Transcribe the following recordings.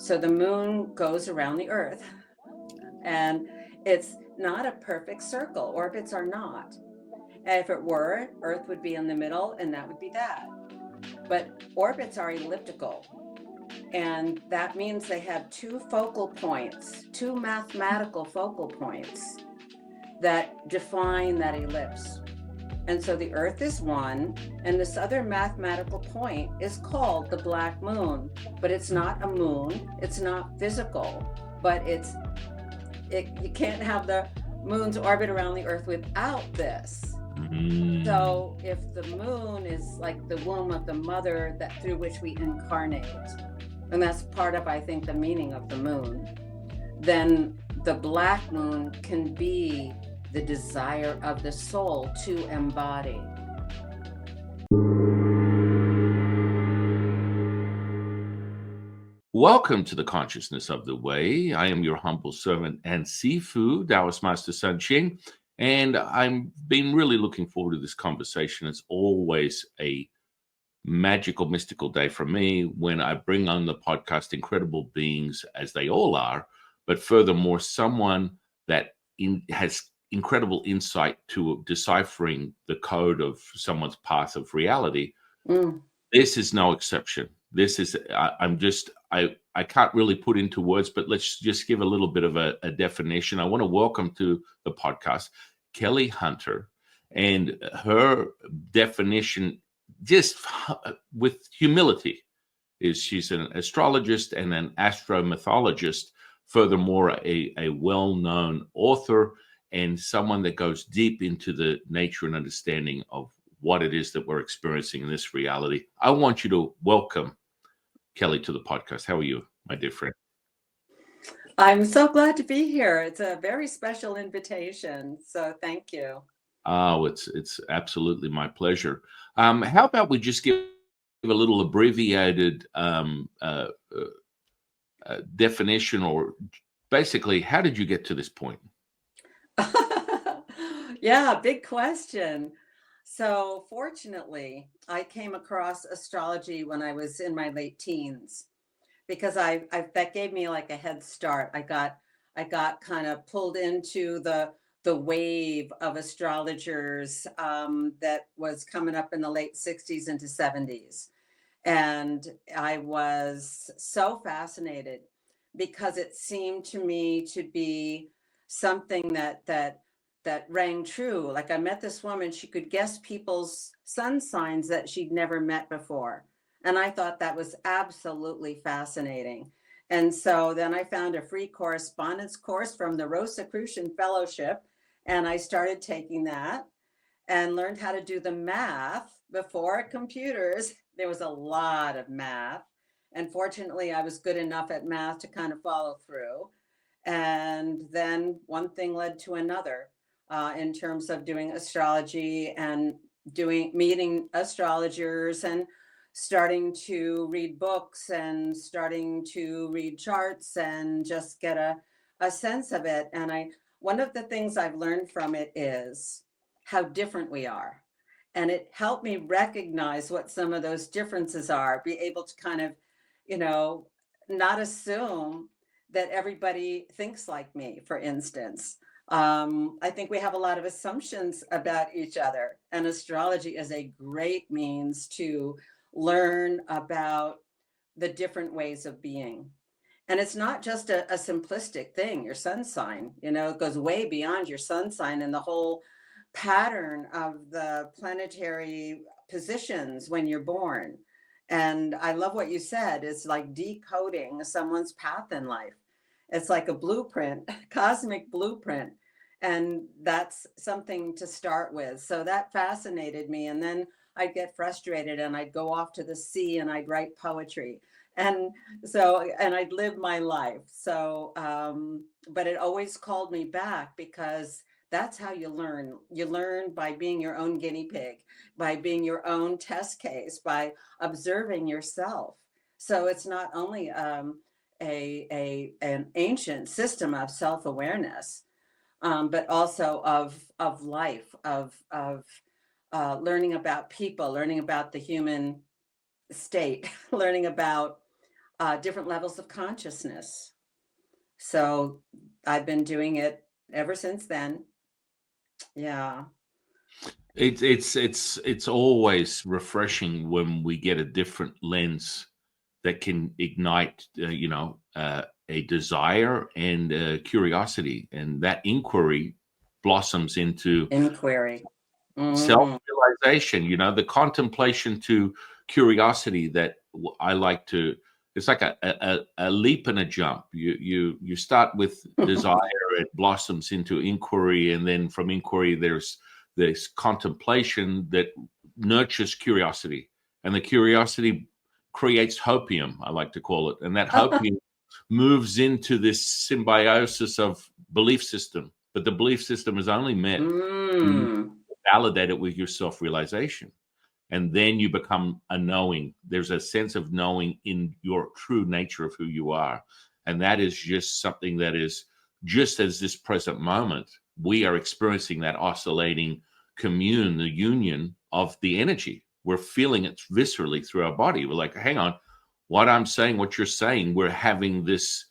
So the moon goes around the Earth, and it's not a perfect circle. Orbits are not. And if it were, Earth would be in the middle, and that would be that. But orbits are elliptical, and that means they have two focal points, two mathematical focal points that define that ellipse. And so the Earth is one, and this other mathematical point is called the black moon. But it's not a moon, it's not physical, but you can't have the moon's orbit around the Earth without this. So if the moon is like the womb of the mother that through which we incarnate, and that's part of, I think, the meaning of the moon, then the black moon can be the desire of the soul to embody. Welcome to the Consciousness of the Way. I am your humble servant and Sifu, Taoist Master San Qing, and I've been really looking forward to this conversation. It's always a magical, mystical day for me when I bring on the podcast incredible beings, as they all are, but furthermore, someone that has incredible insight to deciphering the code of someone's path of reality. This is no exception. This is, I can't really put into words, but let's just give a little bit of a definition. I want to welcome to the podcast Kelley Hunter, and her definition, just with humility, is she's an astrologist and an astromythologist, furthermore a well-known author and someone that goes deep into the nature and understanding of what it is that we're experiencing in this reality. I want you to welcome Kelley to the podcast. How are you, my dear friend? I'm so glad to be here. It's a very special invitation, so thank you. Oh, it's absolutely my pleasure. How about we just give a little abbreviated definition, or basically, how did you get to this point? Yeah, big question. So fortunately, I came across astrology when I was in my late teens, because that gave me like a head start. I got kind of pulled into the wave of astrologers that was coming up in the late 60s into 70s. And I was so fascinated because it seemed to me to be something that rang true. Like, I met this woman, she could guess people's sun signs that she'd never met before. And I thought that was absolutely fascinating. And so then I found a free correspondence course from the Rosicrucian Fellowship, and I started taking that and learned how to do the math before computers. There was a lot of math. And fortunately, I was good enough at math to kind of follow through. And then one thing led to another in terms of doing astrology and meeting astrologers and starting to read books and starting to read charts and just get a sense of it. And one of the things I've learned from it is how different we are. And it helped me recognize what some of those differences are, be able to kind of, not assume that everybody thinks like me, for instance. I think we have a lot of assumptions about each other, and astrology is a great means to learn about the different ways of being. And it's not just a simplistic thing, your sun sign, it goes way beyond your sun sign and the whole pattern of the planetary positions when you're born. And I love what you said. It's like decoding someone's path in life. It's like a blueprint, cosmic blueprint. And that's something to start with. So that fascinated me. And then I'd get frustrated and I'd go off to the sea and I'd write poetry. And I'd live my life. So, but it always called me back, because that's how you learn. You learn by being your own guinea pig, by being your own test case, by observing yourself. So it's not only an ancient system of self-awareness, but also of life, of learning about people, learning about the human state, learning about different levels of consciousness. So I've been doing it ever since then. Yeah. It's always refreshing when we get a different lens that can ignite, a desire and curiosity, and that inquiry blossoms into Inquiry. Mm. self-realization. The contemplation to curiosity that I like to. It's like a leap and a jump. You start with desire, it blossoms into inquiry, and then from inquiry there's this contemplation that nurtures curiosity, and the curiosity creates hopium, I like to call it, and that hopium moves into this symbiosis of belief system. But the belief system is only met when you Mm. validate it with your self-realization, and then you become a knowing. There's a sense of knowing in your true nature of who you are, and that is just something that is just as this present moment we are experiencing that oscillating commune, the union of the energy. We're feeling it viscerally through our body. We're like, hang on, what I'm saying, what you're saying, we're having this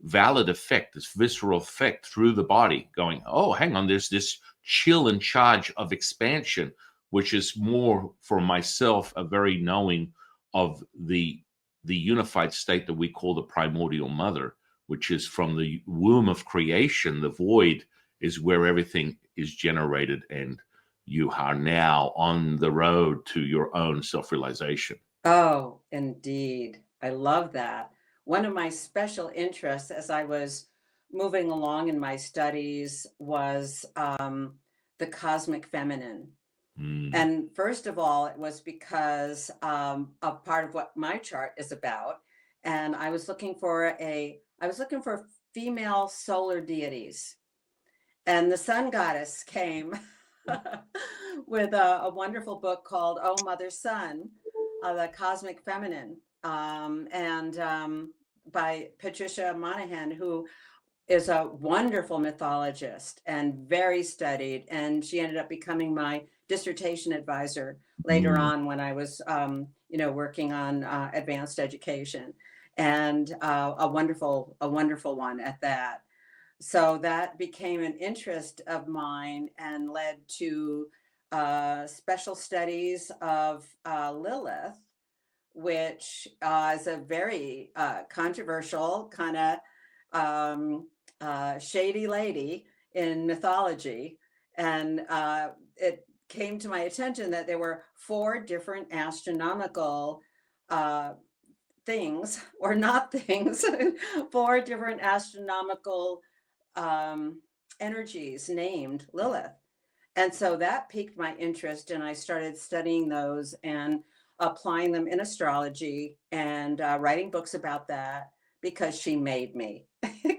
valid effect, this visceral effect through the body, going, oh, hang on, there's this chill and charge of expansion, which is more for myself a very knowing of the unified state that we call the primordial mother, which is from the womb of creation. The void is where everything is generated, and you are now on the road to your own self-realization. Oh, indeed. I love that. One of my special interests as I was moving along in my studies was the cosmic feminine. Mm. And first of all, it was because of part of what my chart is about. And I was looking for female solar deities. And the sun goddess came with a wonderful book called Oh Mother Sun, the Cosmic Feminine, and by Patricia Monahan, who is a wonderful mythologist and very studied. And she ended up becoming my dissertation advisor later Mm. on when I was, working on advanced education, and a wonderful one at that. So that became an interest of mine and led to special studies of Lilith, which is a very controversial kind of shady lady in mythology. And it came to my attention that there were four different astronomical uh, things, or not things, four different astronomical um, energies named Lilith. And so that piqued my interest, and I started studying those and applying them in astrology and writing books about that because she made me,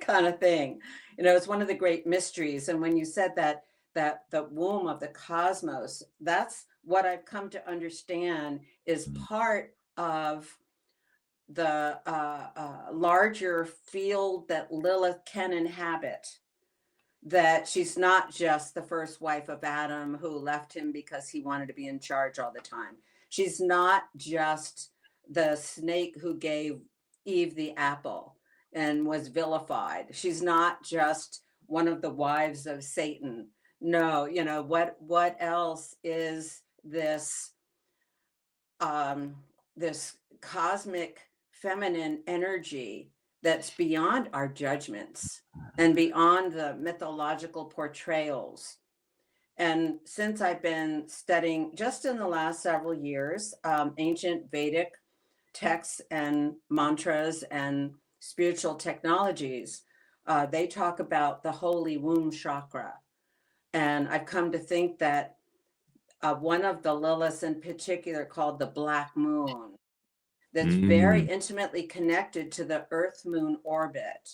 kind of thing. It's one of the great mysteries. And when you said that the womb of the cosmos, that's what I've come to understand is Mm. part of the larger field that Lilith can inhabit, that she's not just the first wife of Adam who left him because he wanted to be in charge all the time. She's not just the snake who gave Eve the apple and was vilified. She's not just one of the wives of Satan. No, what else is um this cosmic feminine energy that's beyond our judgments and beyond the mythological portrayals. And since I've been studying just in the last several years ancient Vedic texts and mantras and spiritual technologies, they talk about the holy womb chakra. And I've come to think that one of the Liliths in particular, called the Black Moon, that's very Mm. intimately connected to the Earth Moon orbit,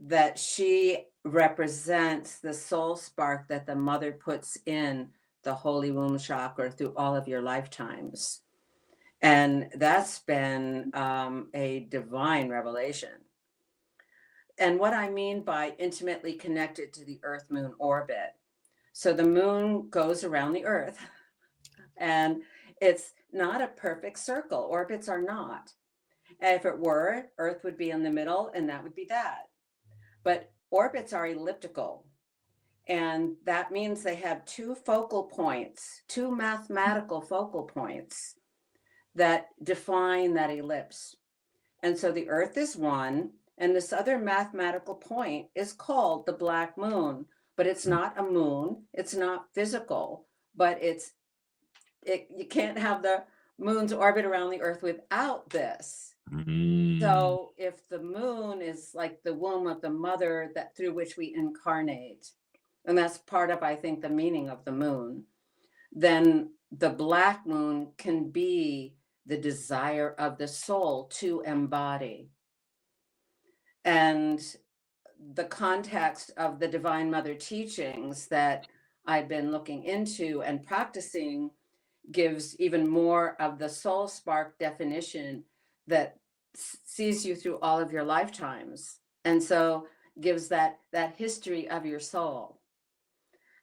that she represents the soul spark that the mother puts in the holy womb chakra through all of your lifetimes. And that's been a divine revelation. And what I mean by intimately connected to the Earth Moon orbit, so the moon goes around the Earth, and it's not a perfect circle. Orbits are not. And if it were, Earth would be in the middle, and that would be that. But orbits are elliptical. And that means they have two focal points, two mathematical focal points that define that ellipse. And so the Earth is one, and this other mathematical point is called the black moon. But it's not a moon, it's not physical, but you can't have the moon's orbit around the Earth without this. So if the moon is like the womb of the mother that through which we incarnate, and that's part of, I think, the meaning of the moon, then the black moon can be the desire of the soul to embody. And the context of the Divine Mother teachings that I've been looking into and practicing gives even more of the soul spark definition that sees you through all of your lifetimes, and so gives that history of your soul.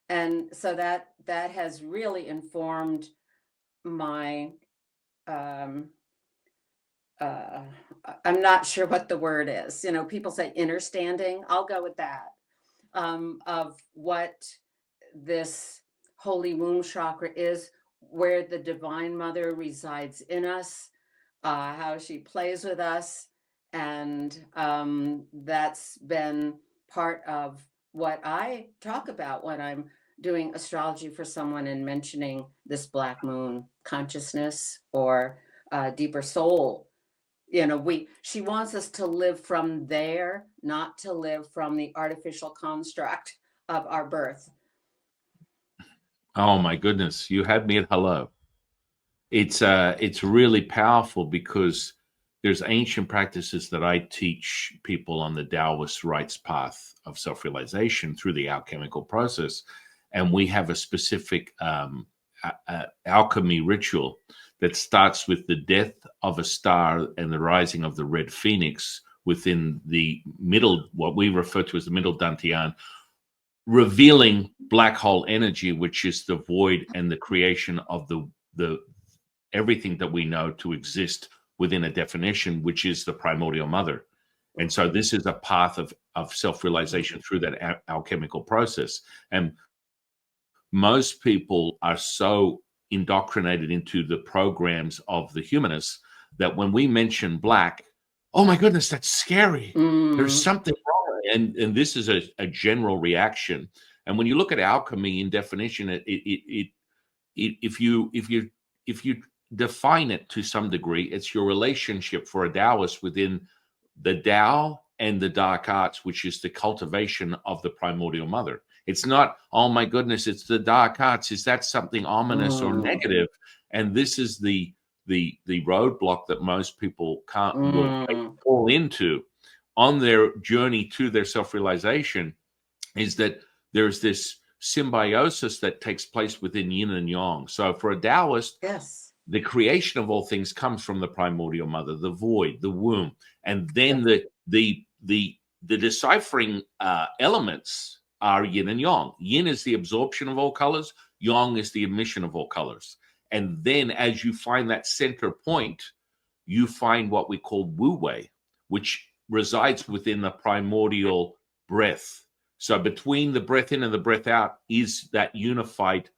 And so that has really informed my I'm not sure what the word is. You know, people say understanding. I'll go with that. Of what this holy womb chakra is, where the Divine Mother resides in us, how she plays with us. And that's been part of what I talk about when I'm doing astrology for someone and mentioning this black moon consciousness or deeper soul. You know, she wants us to live from there, not to live from the artificial construct of our birth. Oh my goodness, you had me at hello. It's really powerful because there's ancient practices that I teach people on the Taoist rites path of self-realization through the alchemical process, and we have a specific alchemy ritual that starts with the death of a star and the rising of the red phoenix within the middle, what we refer to as the middle dantian, revealing black hole energy, which is the void and the creation of the everything that we know to exist within a definition, which is the primordial mother. And so this is a path of self-realization through that alchemical process. And most people are so indoctrinated into the programs of the humanists that when we mention black, oh my goodness, that's scary. There's something wrong. And this is a general reaction. And when you look at alchemy in definition, if you define it to some degree, it's your relationship for a Taoist within the Tao and the dark arts, which is the cultivation of the primordial mother. It's not, oh my goodness, it's the dark arts. Is that something ominous or negative? And this is the roadblock that most people will fall into on their journey to their self-realization, is that there's this symbiosis that takes place within yin and yang. So for a Taoist, yes, the creation of all things comes from the primordial mother, the void, the womb, and then the deciphering elements are yin and yang. Yin is the absorption of all colors. Yang is the emission of all colors. And then as you find that center point, you find what we call wu wei, which resides within the primordial breath. So between the breath in and the breath out is that unified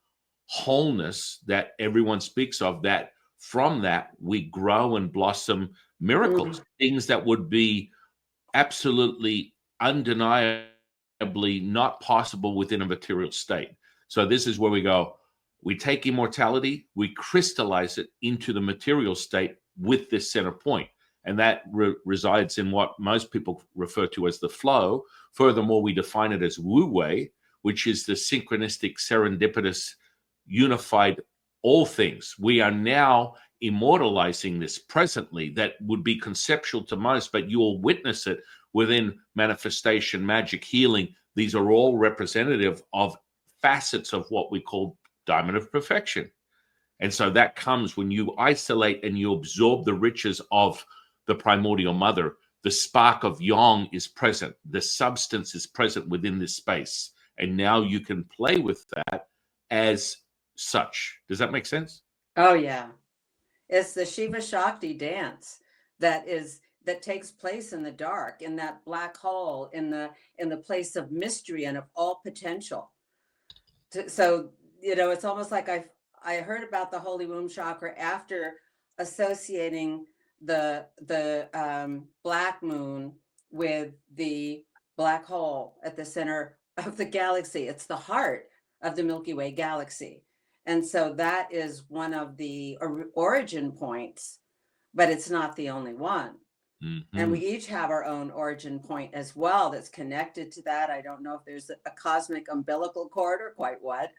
wholeness that everyone speaks of, that from that we grow and blossom miracles, things that would be absolutely undeniably not possible within a material state. So this is where we go, we take immortality, we crystallize it into the material state with this center point. And that resides in what most people refer to as the flow. Furthermore, we define it as wu wei, which is the synchronistic, serendipitous, unified all things. We are now immortalizing this presently. That would be conceptual to most, but you'll witness it within manifestation, magic, healing. These are all representative of facets of what we call diamond of perfection. And so that comes when you isolate and you absorb the riches of the primordial mother. The spark of yang is present. The substance is present within this space. And now you can play with that as such. Does that make sense? Oh yeah, it's the Shiva Shakti dance. that takes place in the dark, in that black hole, in the place of mystery and of all potential. So, it's almost like I heard about the holy womb chakra after associating the black moon with the black hole at the center of the galaxy. It's the heart of the Milky Way galaxy. And so that is one of the origin points, but it's not the only one. And we each have our own origin point as well that's connected to that. I don't know if there's a cosmic umbilical cord or quite what,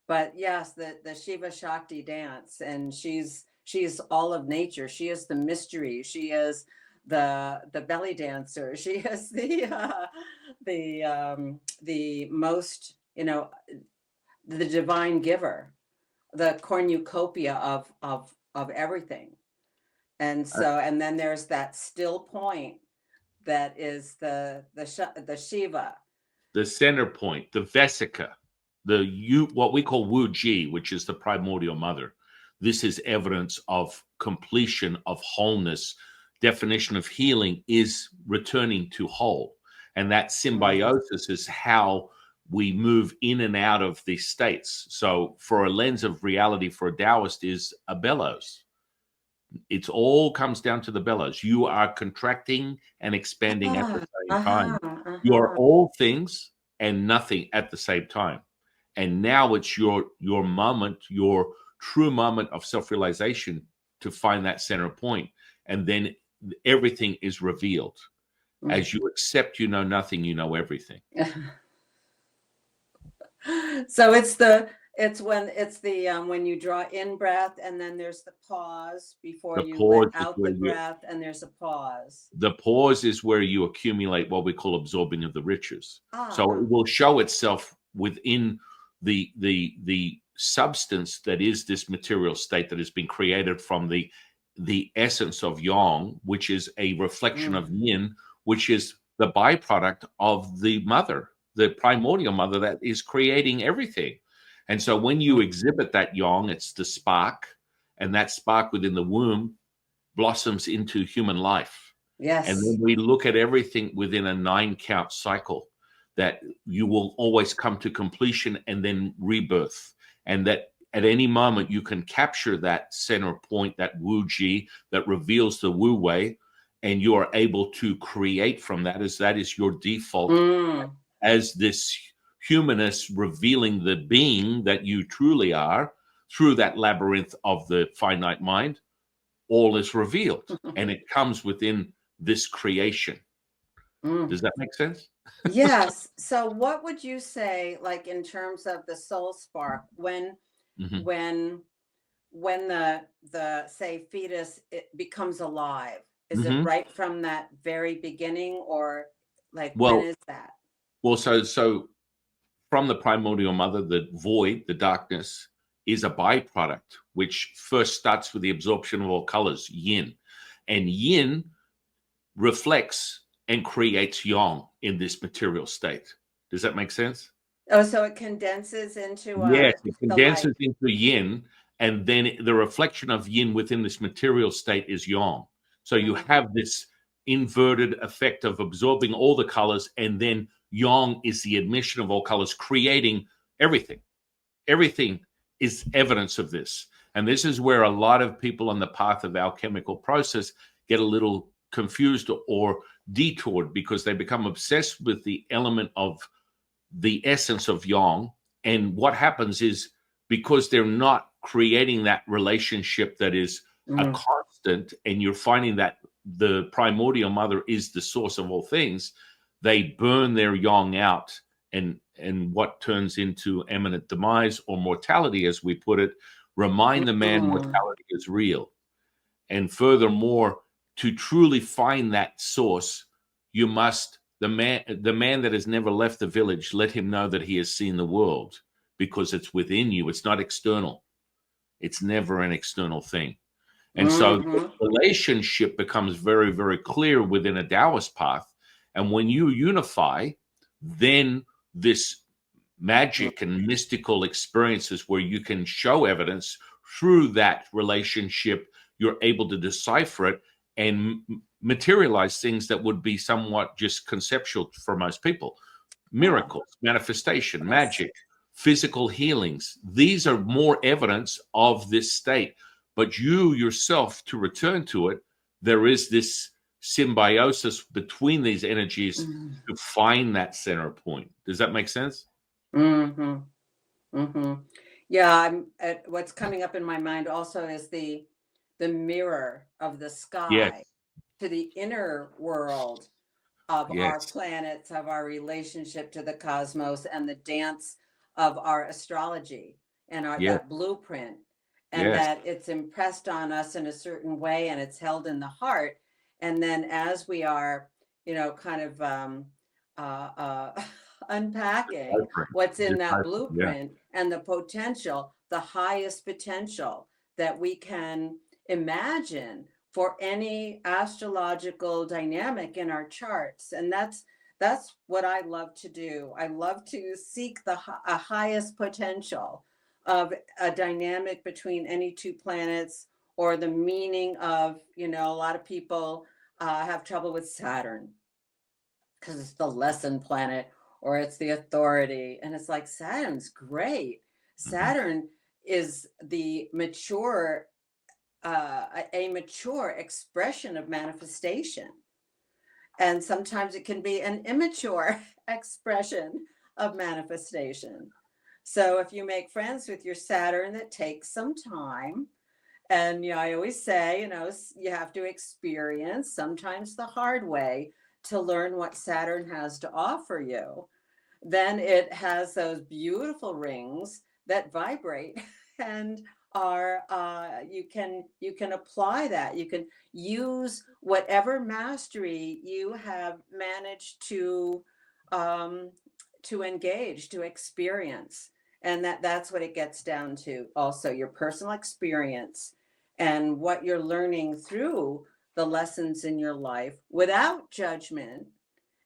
but yes, the Shiva Shakti dance, and she's all of nature. She is the mystery. She is the belly dancer. She is the most, the divine giver, the cornucopia of everything. And so, and then there's that still point that is the Shiva, the center point, the Vesica, what we call Wu Ji, which is the primordial mother. This is evidence of completion, of wholeness. Definition of healing is returning to whole. And that symbiosis is how we move in and out of these states. So for a lens of reality for a Taoist is a bellows. It all comes down to the bellows. You are contracting and expanding at the same time. You are all things and nothing at the same time. And now it's your moment, your true moment of self-realization to find that center point. And then everything is revealed. As you accept, you know nothing, you know everything. So when you draw in breath, and then there's the pause before you let out the breath, and there's a pause. The pause is where you accumulate what we call absorbing of the riches. So it will show itself within the substance that is this material state that has been created from the essence of yang, which is a reflection of yin, which is the byproduct of the mother, the primordial mother that is creating everything. And so when you exhibit that yang, it's the spark, and that spark within the womb blossoms into human life. Yes. And then we look at everything within a 9-count cycle, that you will always come to completion and then rebirth. And that at any moment you can capture that center point, that Wu Ji that reveals the Wu Wei, and you are able to create from that, as that is your default as this humanist revealing the being that you truly are through that labyrinth of the finite mind. All is revealed and it comes within this creation. Does that make sense? Yes. So what would you say, like in terms of the soul spark, when the say fetus, it becomes alive? Is it right from that very beginning, or like when is that? Well, so from the primordial mother, the void, the darkness, is a byproduct, which first starts with the absorption of all colors, yin. And yin reflects and creates yang in this material state. Does that make sense? Oh, so it condenses into yes, it condenses into yin, and then the reflection of yin within this material state is yang. So you have this inverted effect of absorbing all the colors, and then yang is the admission of all colors, creating everything. Everything is evidence of this. And this is where a lot of people on the path of alchemical process get a little confused or detoured, because they become obsessed with the element of the essence of yang. And what happens is, because they're not creating that relationship that is a constant, and you're finding that the primordial mother is the source of all things, they burn their yang out, and what turns into imminent demise or mortality, as we put it, remind the man mortality is real. And furthermore, to truly find that source, you must, the man that has never left the village, let him know that he has seen the world, because it's within you. It's not external. It's never an external thing. And so the relationship becomes very, very clear within a Taoist path. And when you unify, then this magic and mystical experiences where you can show evidence through that relationship, you're able to decipher it, and materialize things that would be somewhat just conceptual for most people. Miracles, manifestation, magic, physical healings. These are more evidence of this state. But you yourself, to return to it, there is this symbiosis between these energies to find that center point. Does that make sense? Mm-hmm. Mm-hmm. Yeah, what's coming up in my mind also is the mirror of the Yes. sky to the inner world of our Yes. planets, of our relationship to the cosmos, and the dance of our astrology and Yes. that blueprint, and Yes. that it's impressed on us in a certain way and it's held in the heart. And then as we are, kind of unpacking what's in that Yeah. blueprint and the potential, the highest potential that we can imagine for any astrological dynamic in our charts. And that's what I love to do. I love to seek a highest potential of a dynamic between any two planets, or the meaning of, a lot of people have trouble with Saturn because it's the lesson planet or it's the authority. And it's like, Saturn's great. Saturn is the mature, a mature expression of manifestation. And sometimes it can be an immature expression of manifestation. So if you make friends with your Saturn, that takes some time. And I always say, you have to experience, sometimes the hard way, to learn what Saturn has to offer you. Then it has those beautiful rings that vibrate and are you can apply that. You can use whatever mastery you have managed to engage, to experience. And that's what it gets down to. Also, your personal experience and what you're learning through the lessons in your life, without judgment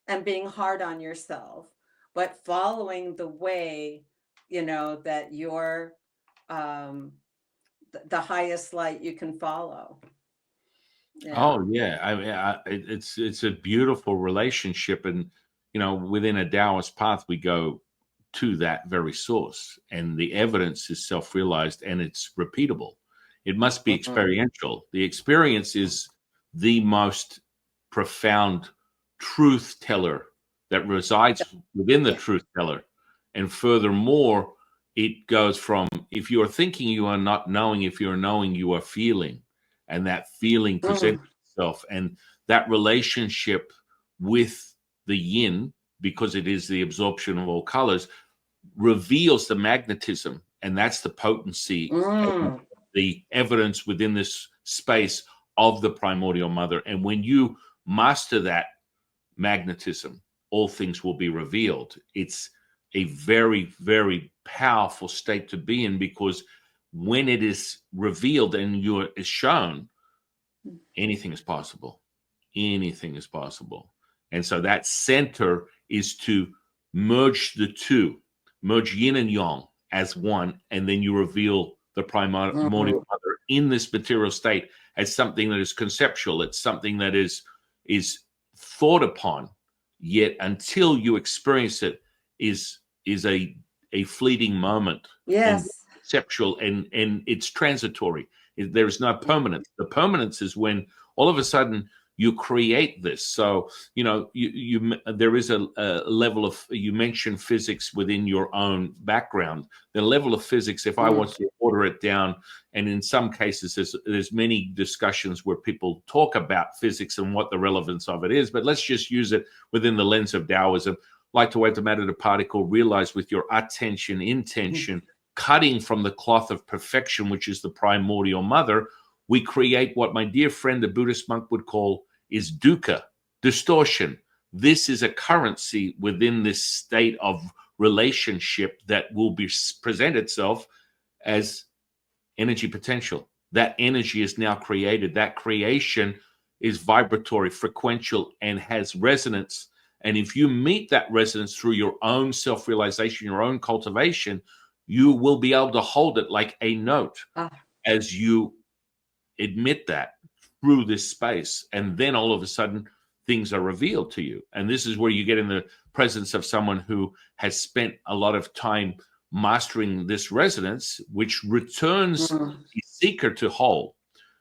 and being hard on yourself, but following the way, that you're the highest light you can follow. Yeah. Oh yeah, I mean, it's a beautiful relationship, and within a Taoist path, we go to that very source, and the evidence is self-realized and it's repeatable. It must be experiential. The experience is the most profound truth teller that resides within the truth teller, and furthermore, it goes from, if you are thinking, you are not knowing; if you are knowing, you are feeling. And that feeling presents itself, and that relationship with the yin, because it is the absorption of all colors, reveals the magnetism, and that's the potency, the evidence within this space of the primordial mother. And when you master that magnetism, all things will be revealed. It's a very, very powerful state to be in, because when it is revealed and you is shown, anything is possible. Anything is possible. And so that center is to merge the two, merge yin and yang as one, and then you reveal the primordial mother in this material state as something that is conceptual. It's something that is thought upon, yet until you experience it is a fleeting moment. Yes. And conceptual, and it's transitory. There's no permanence. The permanence is when all of a sudden you create this. So there is a level of, you mentioned physics within your own background. The level of physics, if I want to order it down, and in some cases there's many discussions where people talk about physics and what the relevance of it is, but let's just use it within the lens of Taoism. Like to wave the matter to particle, realize with your attention, intention, cutting from the cloth of perfection, which is the primordial mother, we create what my dear friend, the Buddhist monk, would call is dukkha, distortion. This is a currency within this state of relationship that will present itself as energy potential. That energy is now created. That creation is vibratory, frequential, and has resonance. And if you meet that resonance through your own self-realization, your own cultivation, you will be able to hold it like a note as you admit that through this space. And then all of a sudden, things are revealed to you. And this is where you get in the presence of someone who has spent a lot of time mastering this resonance, which returns the seeker to whole.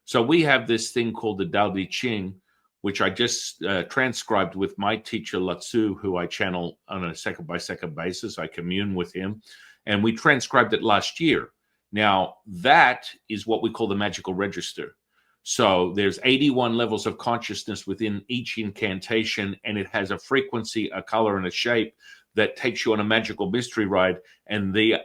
So we have this thing called the TAO Te Ching, which I just transcribed with my teacher, Lao Tzu, who I channel on a second-by-second basis. I commune with him. And we transcribed it last year. Now, that is what we call the magical register. So there's 81 levels of consciousness within each incantation, and it has a frequency, a color, and a shape that takes you on a magical mystery ride. And the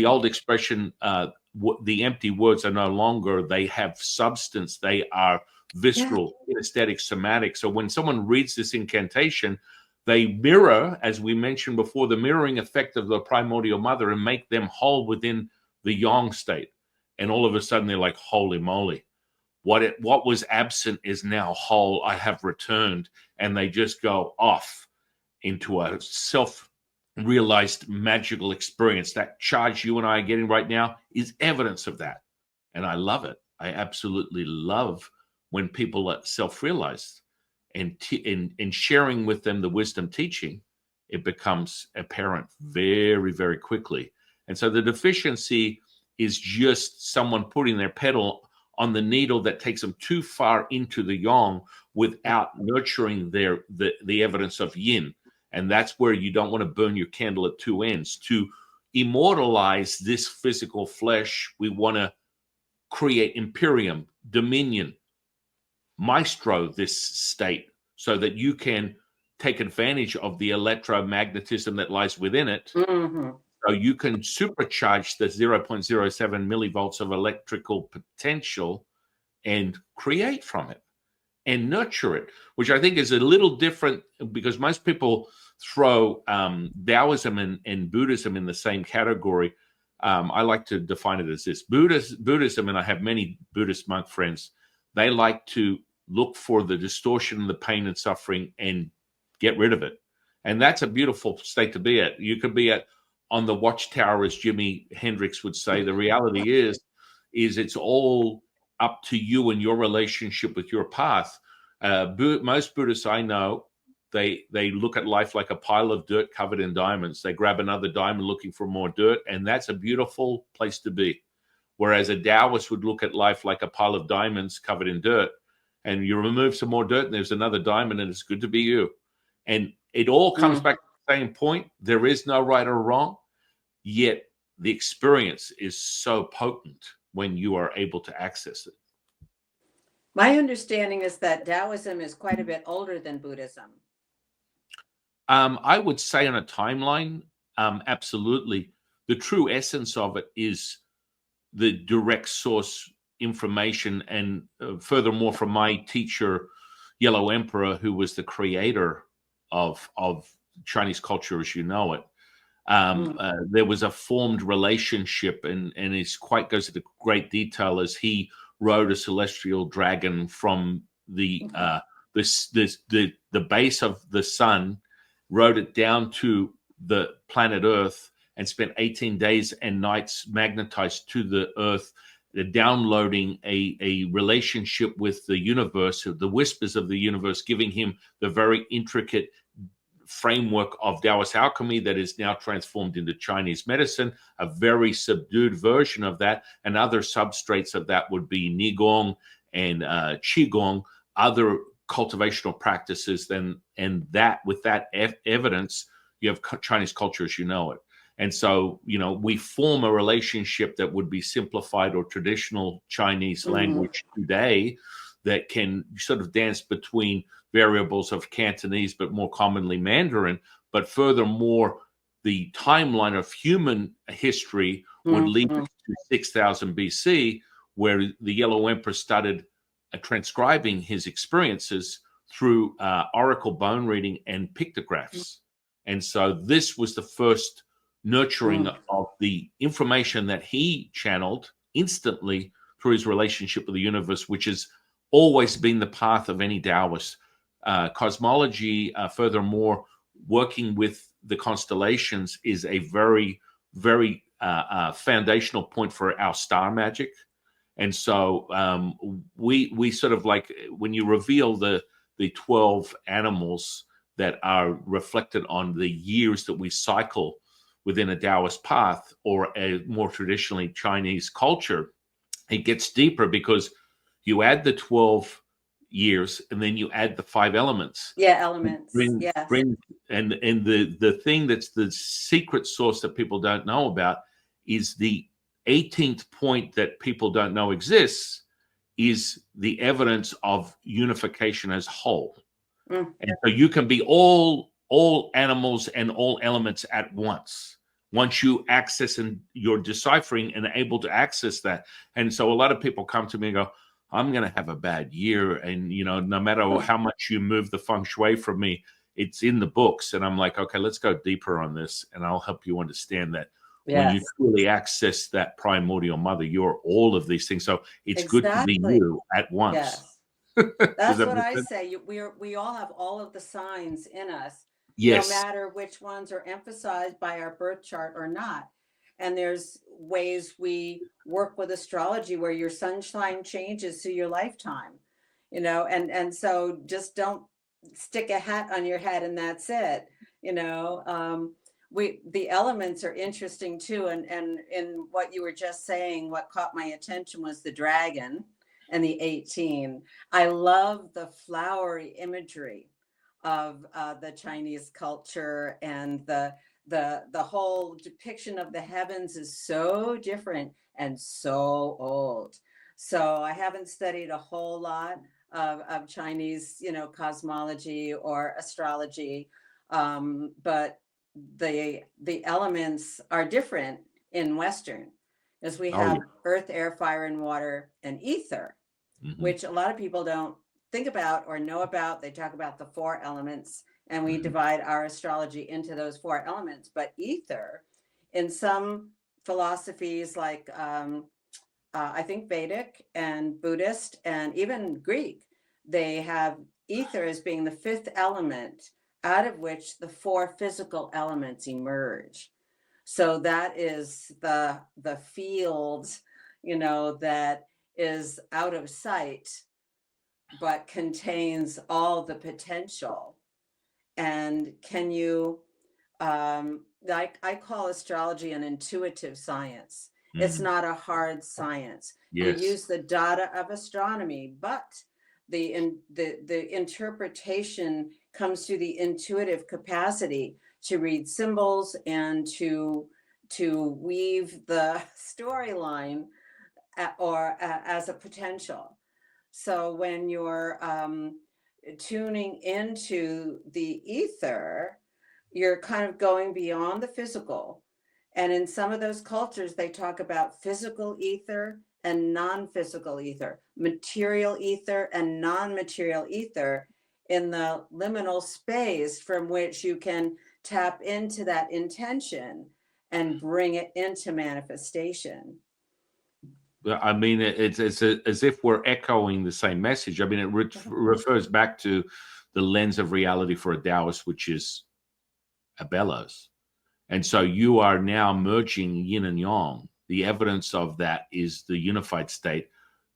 old expression, the empty words are no longer, they have substance. They are visceral, kinesthetic, somatic. So when someone reads this incantation, they mirror, as we mentioned before, the mirroring effect of the primordial mother and make them whole within the yang state. And all of a sudden they're like, holy moly, what was absent is now whole. I have returned. And they just go off into a self-realized magical experience. That charge you and I are getting right now is evidence of that. And I love it. I absolutely love when people are self-realized. And sharing with them the wisdom teaching, it becomes apparent very, very quickly. And so the deficiency is just someone putting their pedal on the needle that takes them too far into the yang without nurturing the evidence of yin. And that's where you don't want to burn your candle at two ends. To immortalize this physical flesh, we want to create imperium, dominion, maestro this state so that you can take advantage of the electromagnetism that lies within it. So you can supercharge the 0.07 millivolts of electrical potential and create from it and nurture it, which I think is a little different because most people throw Taoism and Buddhism in the same category. I like to define it as this. Buddhism, and I have many Buddhist monk friends, they like to look for the distortion and the pain and suffering and get rid of it. And that's a beautiful state to be at. You could be on the watchtower, as Jimi Hendrix would say. The reality is it's all up to you and your relationship with your path. Most Buddhists I know, they look at life like a pile of dirt covered in diamonds. They grab another diamond looking for more dirt, and that's a beautiful place to be. Whereas a Taoist would look at life like a pile of diamonds covered in dirt, and you remove some more dirt and there's another diamond, and it's good to be you. And it all comes back to the same point. There is no right or wrong, yet the experience is so potent when you are able to access it. My understanding is that Taoism is quite a bit older than Buddhism. I would say on a timeline, absolutely. The true essence of it is the direct source information. And furthermore, from my teacher, Yellow Emperor, who was the creator of Chinese culture as you know it, there was a formed relationship, and it quite goes into great detail as he rode a celestial dragon from the base of the sun, rode it down to the planet Earth, and spent 18 days and nights magnetized to the Earth, downloading a relationship with the universe, the whispers of the universe, giving him the very intricate framework of Taoist alchemy that is now transformed into Chinese medicine, a very subdued version of that. And other substrates of that would be Nigong and Qigong, other cultivational practices. And that with that evidence, you have Chinese culture as you know it. And so, we form a relationship that would be simplified or traditional Chinese language today that can sort of dance between variables of Cantonese, but more commonly Mandarin. But furthermore, the timeline of human history would lead to 6000 BC, where the Yellow Emperor started transcribing his experiences through oracle bone reading and pictographs. And so this was the first nurturing of the information that he channeled instantly through his relationship with the universe, which has always been the path of any Taoist. Cosmology, furthermore, working with the constellations is a very, very foundational point for our star magic. And so we sort of like, when you reveal the 12 animals that are reflected on the years that we cycle within a Taoist path, or a more traditionally Chinese culture, it gets deeper, because you add the 12 years and then you add the 5 elements. Yeah, elements. Yes. And the thing that's the secret sauce that people don't know about is the 18th point that people don't know exists, is the evidence of unification as whole. And so you can be all animals and all elements at once you access, and you're deciphering and able to access that. And so a lot of people come to me and go, I'm going to have a bad year, and no matter how much you move the feng shui from me, it's in the books. And I'm like, okay, let's go deeper on this, and I'll help you understand that. Yes. When you truly access that primordial mother, you're all of these things. So it's good to be you at once. Yes. That's what I say. We all have all of the signs in us, yes, no matter which ones are emphasized by our birth chart or not. And there's ways we work with astrology where your sun sign changes through your lifetime, and so just don't stick a hat on your head and that's it. The elements are interesting too. And in what you were just saying, what caught my attention was the dragon and the 18. I love the flowery imagery of the Chinese culture, and the whole depiction of the heavens is so different and so old. So I haven't studied a whole lot of Chinese, cosmology or astrology, but the elements are different in Western, as we have earth, air, fire, and water, and ether, which a lot of people don't think about or know about. They talk about the 4 elements, and we divide our astrology into those 4 elements. But ether, in some philosophies like I think Vedic and Buddhist and even Greek, they have ether as being the 5th element, out of which the 4 physical elements emerge. So that is the field, that is out of sight, but contains all the potential. And can you, I call astrology an intuitive science. It's not a hard science. Yes. You use the data of astronomy, but the interpretation comes through the intuitive capacity to read symbols and to weave the storyline or as a potential. So when you're tuning into the ether, you're kind of going beyond the physical. And in some of those cultures, they talk about physical ether and non-physical ether, material ether and non-material ether, in the liminal space from which you can tap into that intention and bring it into manifestation. I mean, it's as if we're echoing the same message. I mean, it refers back to the lens of reality for a Taoist, which is a bellows. And so you are now merging yin and yang. The evidence of that is the unified state.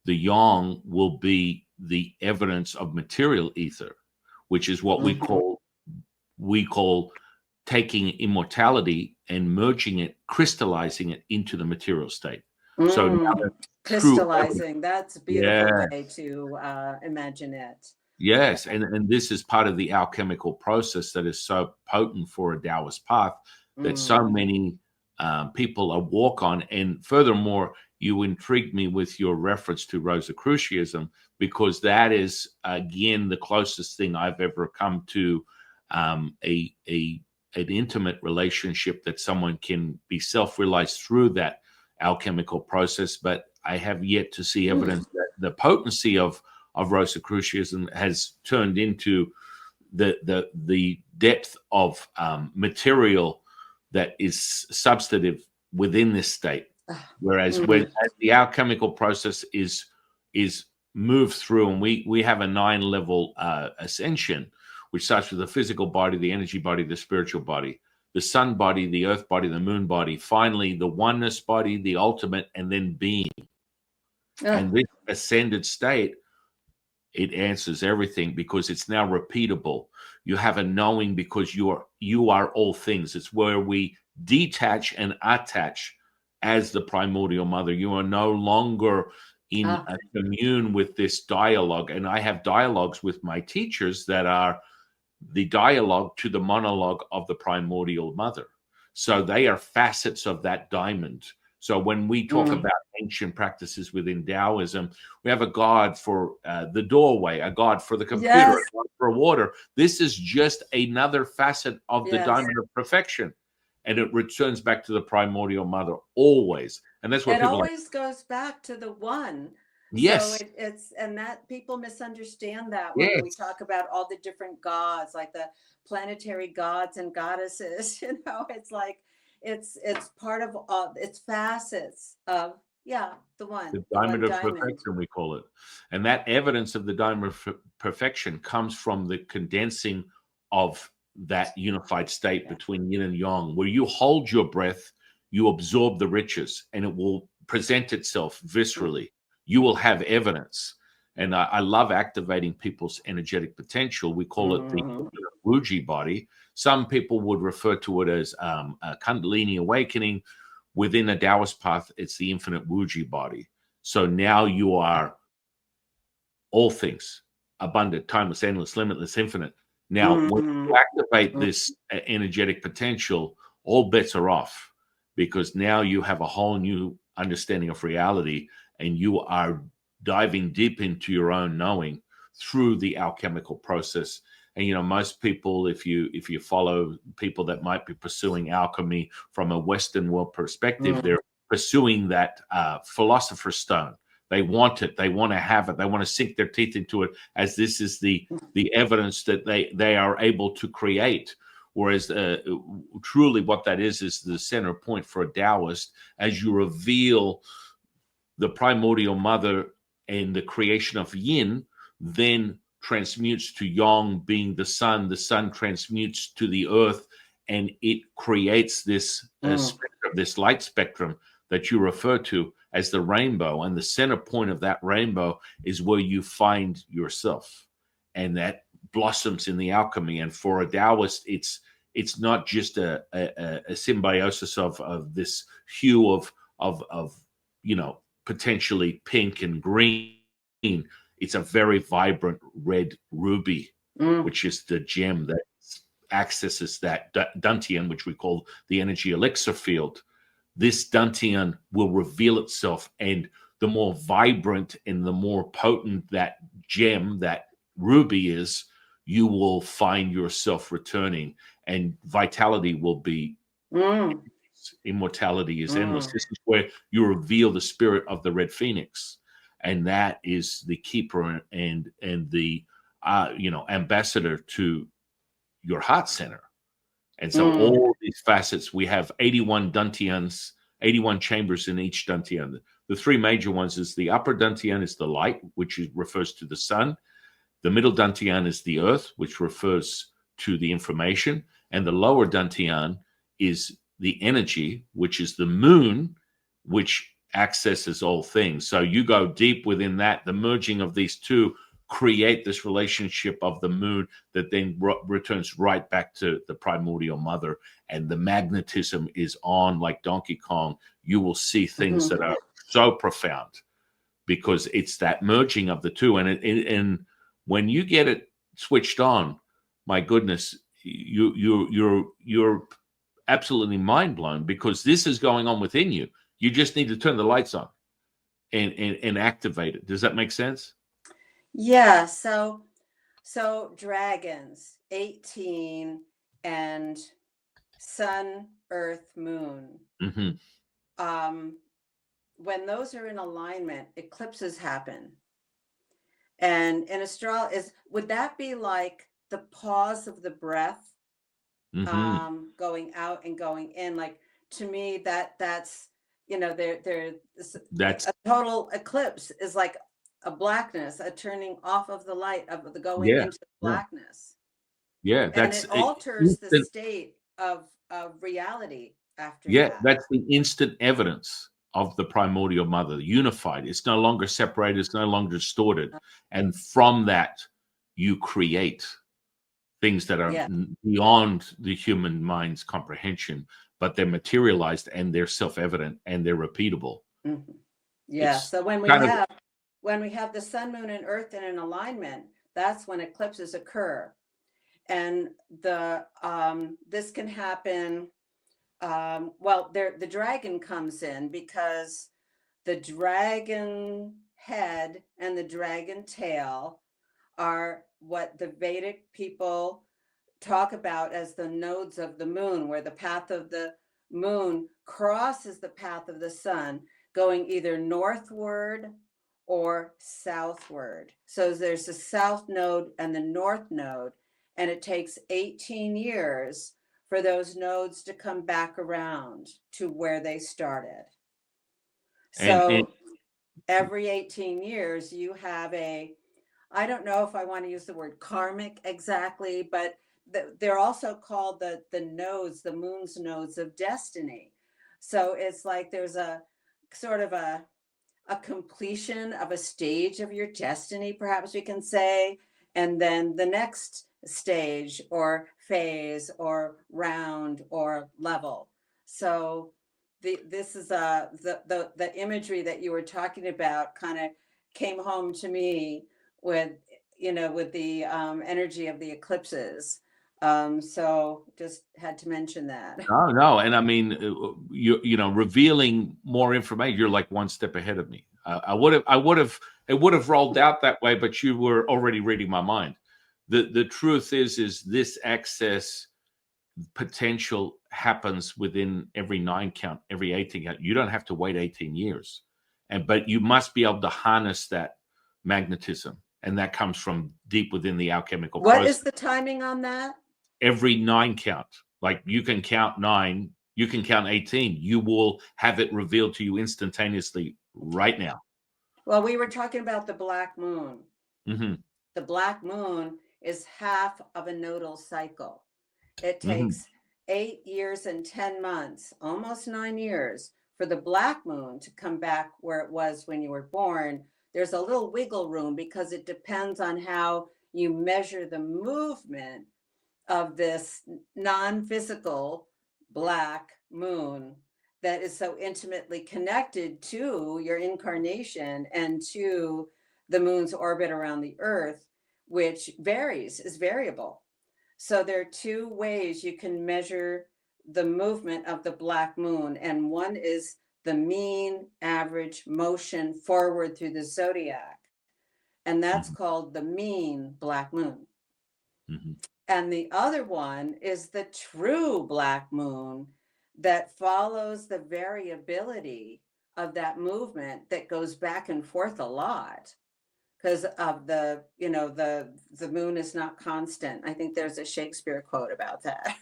The yang will be the evidence of material ether, which is what we call taking immortality and merging it, crystallizing it into the material state. So now crystallizing, that's a beautiful way to imagine it. Yes, and this is part of the alchemical process that is so potent for a Taoist path that so many people walk on. And furthermore, you intrigued me with your reference to Rosicrucianism, because that is, again, the closest thing I've ever come to an intimate relationship that someone can be self-realized through that alchemical process. But I have yet to see evidence that the potency of Rosicrucianism has turned into the depth of material that is substantive within this state. Whereas when the alchemical process is moved through, and we have a 9-level ascension, which starts with the physical body, the energy body, the spiritual body, the sun body, the earth body, the moon body, finally the oneness body, the ultimate, and then being. And this ascended state, it answers everything because it's now repeatable. You have a knowing because you are all things. It's where we detach and attach as the primordial mother. You are no longer in a commune with this dialogue. And I have dialogues with my teachers that are the dialogue to the monologue of the primordial mother. So they are facets of that diamond. So when we talk about ancient practices within Taoism, we have a god for the doorway, a god for the computer, Yes. a god for water. This is just another facet of the diamond of perfection. And it returns back to the primordial mother always. And that's what It people always goes back to the one. Yes. So it's, and that people misunderstand that when we Yes. talk about all the different gods, like the planetary gods and goddesses, you know, it's like, it's part of all, it's facets of, the one, The the diamond one of diamond. perfection, we call it. And that evidence of the diamond of perfection comes from the condensing of that unified state between yin and yang, where you hold your breath, you absorb the riches, and it will present itself viscerally. You will have evidence. And I love activating people's energetic potential. We call it the Wuji body. Some people would refer to it as a Kundalini awakening. Within a Taoist path, it's the infinite Wuji body. So now you are all things, abundant, timeless, endless, limitless, infinite. Now, when you activate this energetic potential, all bets are off because now you have a whole new understanding of reality and you are diving deep into your own knowing through the alchemical process. And you know, most people, if you follow people that might be pursuing alchemy from a Western world perspective, they're pursuing that philosopher's stone. They want it. They want to have it. They want to sink their teeth into it, as this is the evidence that they are able to create. Whereas truly, what that is the center point for a Taoist. As you reveal the primordial mother and the creation of yin, then transmutes to yang, being the sun. The sun transmutes to the earth, and it creates this spectrum, this light spectrum that you refer to as the rainbow. And the center point of that rainbow is where you find yourself, and that blossoms in the alchemy. And for a Taoist, it's not just a symbiosis of this hue of you know, potentially pink and green. It's a very vibrant red ruby, which is the gem that accesses that Dantian, which we call the energy elixir field. This Dantian will reveal itself, and the more vibrant and the more potent that gem, that ruby is, you will find yourself returning, and vitality will be immortality is endless. This is where you reveal the spirit of the red phoenix, and that is the keeper and the you know, ambassador to your heart center. And so all these facets, we have 81 dantians, 81 chambers in each dantian. The three major ones is the upper dantian is the light, which refers to the sun. The middle dantian is the earth, which refers to the information. And the lower dantian is the energy, which is the moon, which accesses all things. So you go deep within that. The merging of these two create this relationship of the moon that then returns right back to the primordial mother. And the magnetism is on like Donkey Kong. You will see things that are so profound because it's that merging of the two. And when you get it switched on, my goodness, you're absolutely mind blown because this is going on within you. You just need to turn the lights on and activate it. Does that make sense? Yeah. So dragons, 18, and sun, earth, moon. When those are in alignment, eclipses happen. And in astrology, would that be like the pause of the breath, going out and going in? Like, to me, that's, you know, that's a total eclipse is like a blackness, a turning off of the light, of the going into blackness. Yeah, that's, and it alters the state of reality after that. That's the instant evidence of the primordial mother, unified. It's no longer separated. It's no longer distorted. And from that, you create things that are beyond the human mind's comprehension, but they're materialized and they're self-evident and they're repeatable. Mm-hmm. Yeah. It's So when we have the sun, moon, and earth in an alignment, that's when eclipses occur. And this can happen. The dragon comes in because the dragon head and the dragon tail are what the Vedic people talk about as the nodes of the moon, where the path of the moon crosses the path of the sun, going either northward or southward. So there's the south node and the north node, and it takes 18 years for those nodes to come back around to where they started. So every 18 years, you have I don't know if I want to use the word karmic exactly, but they're also called the nodes, the moon's nodes of destiny. So it's like there's a sort of a completion of a stage of your destiny, perhaps we can say, and then the next stage or phase or round or level. So this is the imagery that you were talking about kind of came home to me with the energy of the eclipses. So just had to mention that. No, and I mean, revealing more information. You're like one step ahead of me. It would have rolled out that way, but you were already reading my mind. The truth is this access potential happens within every 9 count, every 18 count. You don't have to wait 18 years, but you must be able to harness that magnetism, and that comes from deep within the alchemical process. What is the timing on that? Every 9 count. Like you can count 9, you can count 18. You will have it revealed to you instantaneously right now. Well, we were talking about the black moon. Mm-hmm. The black moon is half of a nodal cycle. It takes 8 years and 10 months, almost 9 years, for the black moon to come back where it was when you were born. There's a little wiggle room because it depends on how you measure the movement of this non-physical black moon that is so intimately connected to your incarnation and to the moon's orbit around the earth, which is variable. So there are 2 ways you can measure the movement of the black moon, and one is the mean average motion forward through the zodiac, and that's called the mean black moon. Mm-hmm. And the other one is the true black moon that follows the variability of that movement that goes back and forth a lot because of the moon is not constant. I think there's a Shakespeare quote about that.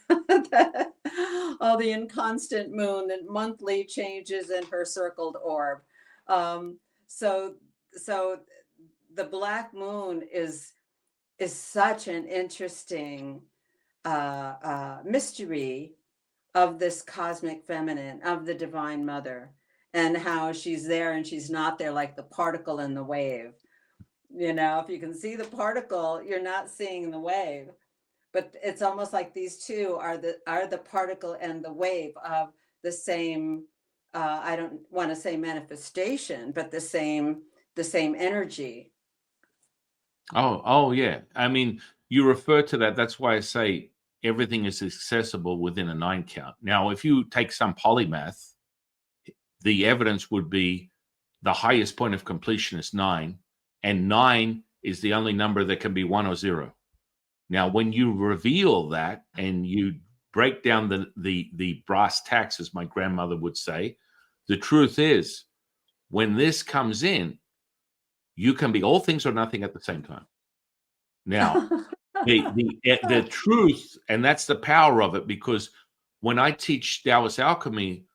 Oh, the inconstant moon that monthly changes in her circled orb. So the black moon is such an interesting mystery of this cosmic feminine, of the divine mother, and how she's there and she's not there, like the particle and the wave. If you can see the particle, you're not seeing the wave. But it's almost like these two are the particle and the wave of the same, I don't want to say manifestation, but the same energy. Oh, yeah. I mean, you refer to that. That's why I say everything is accessible within a 9 count. Now, if you take some polymath, the evidence would be the highest point of completion is 9, and 9 is the only number that can be 1 or 0. Now, when you reveal that and you break down the brass tacks, as my grandmother would say, the truth is, when this comes in, you can be all things or nothing at the same time. Now, the truth, and that's the power of it, because when I teach Taoist alchemy,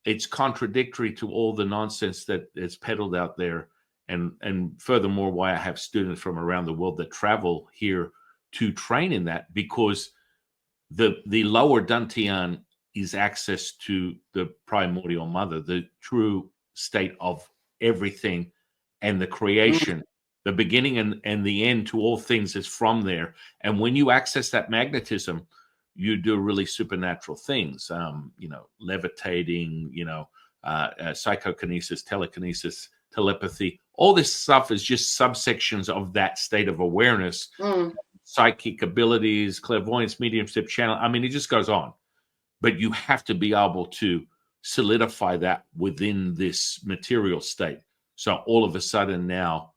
it's contradictory to all the nonsense that is peddled out there. And furthermore, why I have students from around the world that travel here to train in that, because the lower dantian is access to the primordial mother, the true state of everything, and the Mm. creation, the beginning and the end to all things is from there. And when you access that magnetism, you do really supernatural things, levitating, psychokinesis, telekinesis, telepathy. All this stuff is just subsections of that state of awareness. Mm. Psychic abilities, clairvoyance, mediumship, channel. I mean, it just goes on. But you have to be able to solidify that within this material state. So all of a sudden now,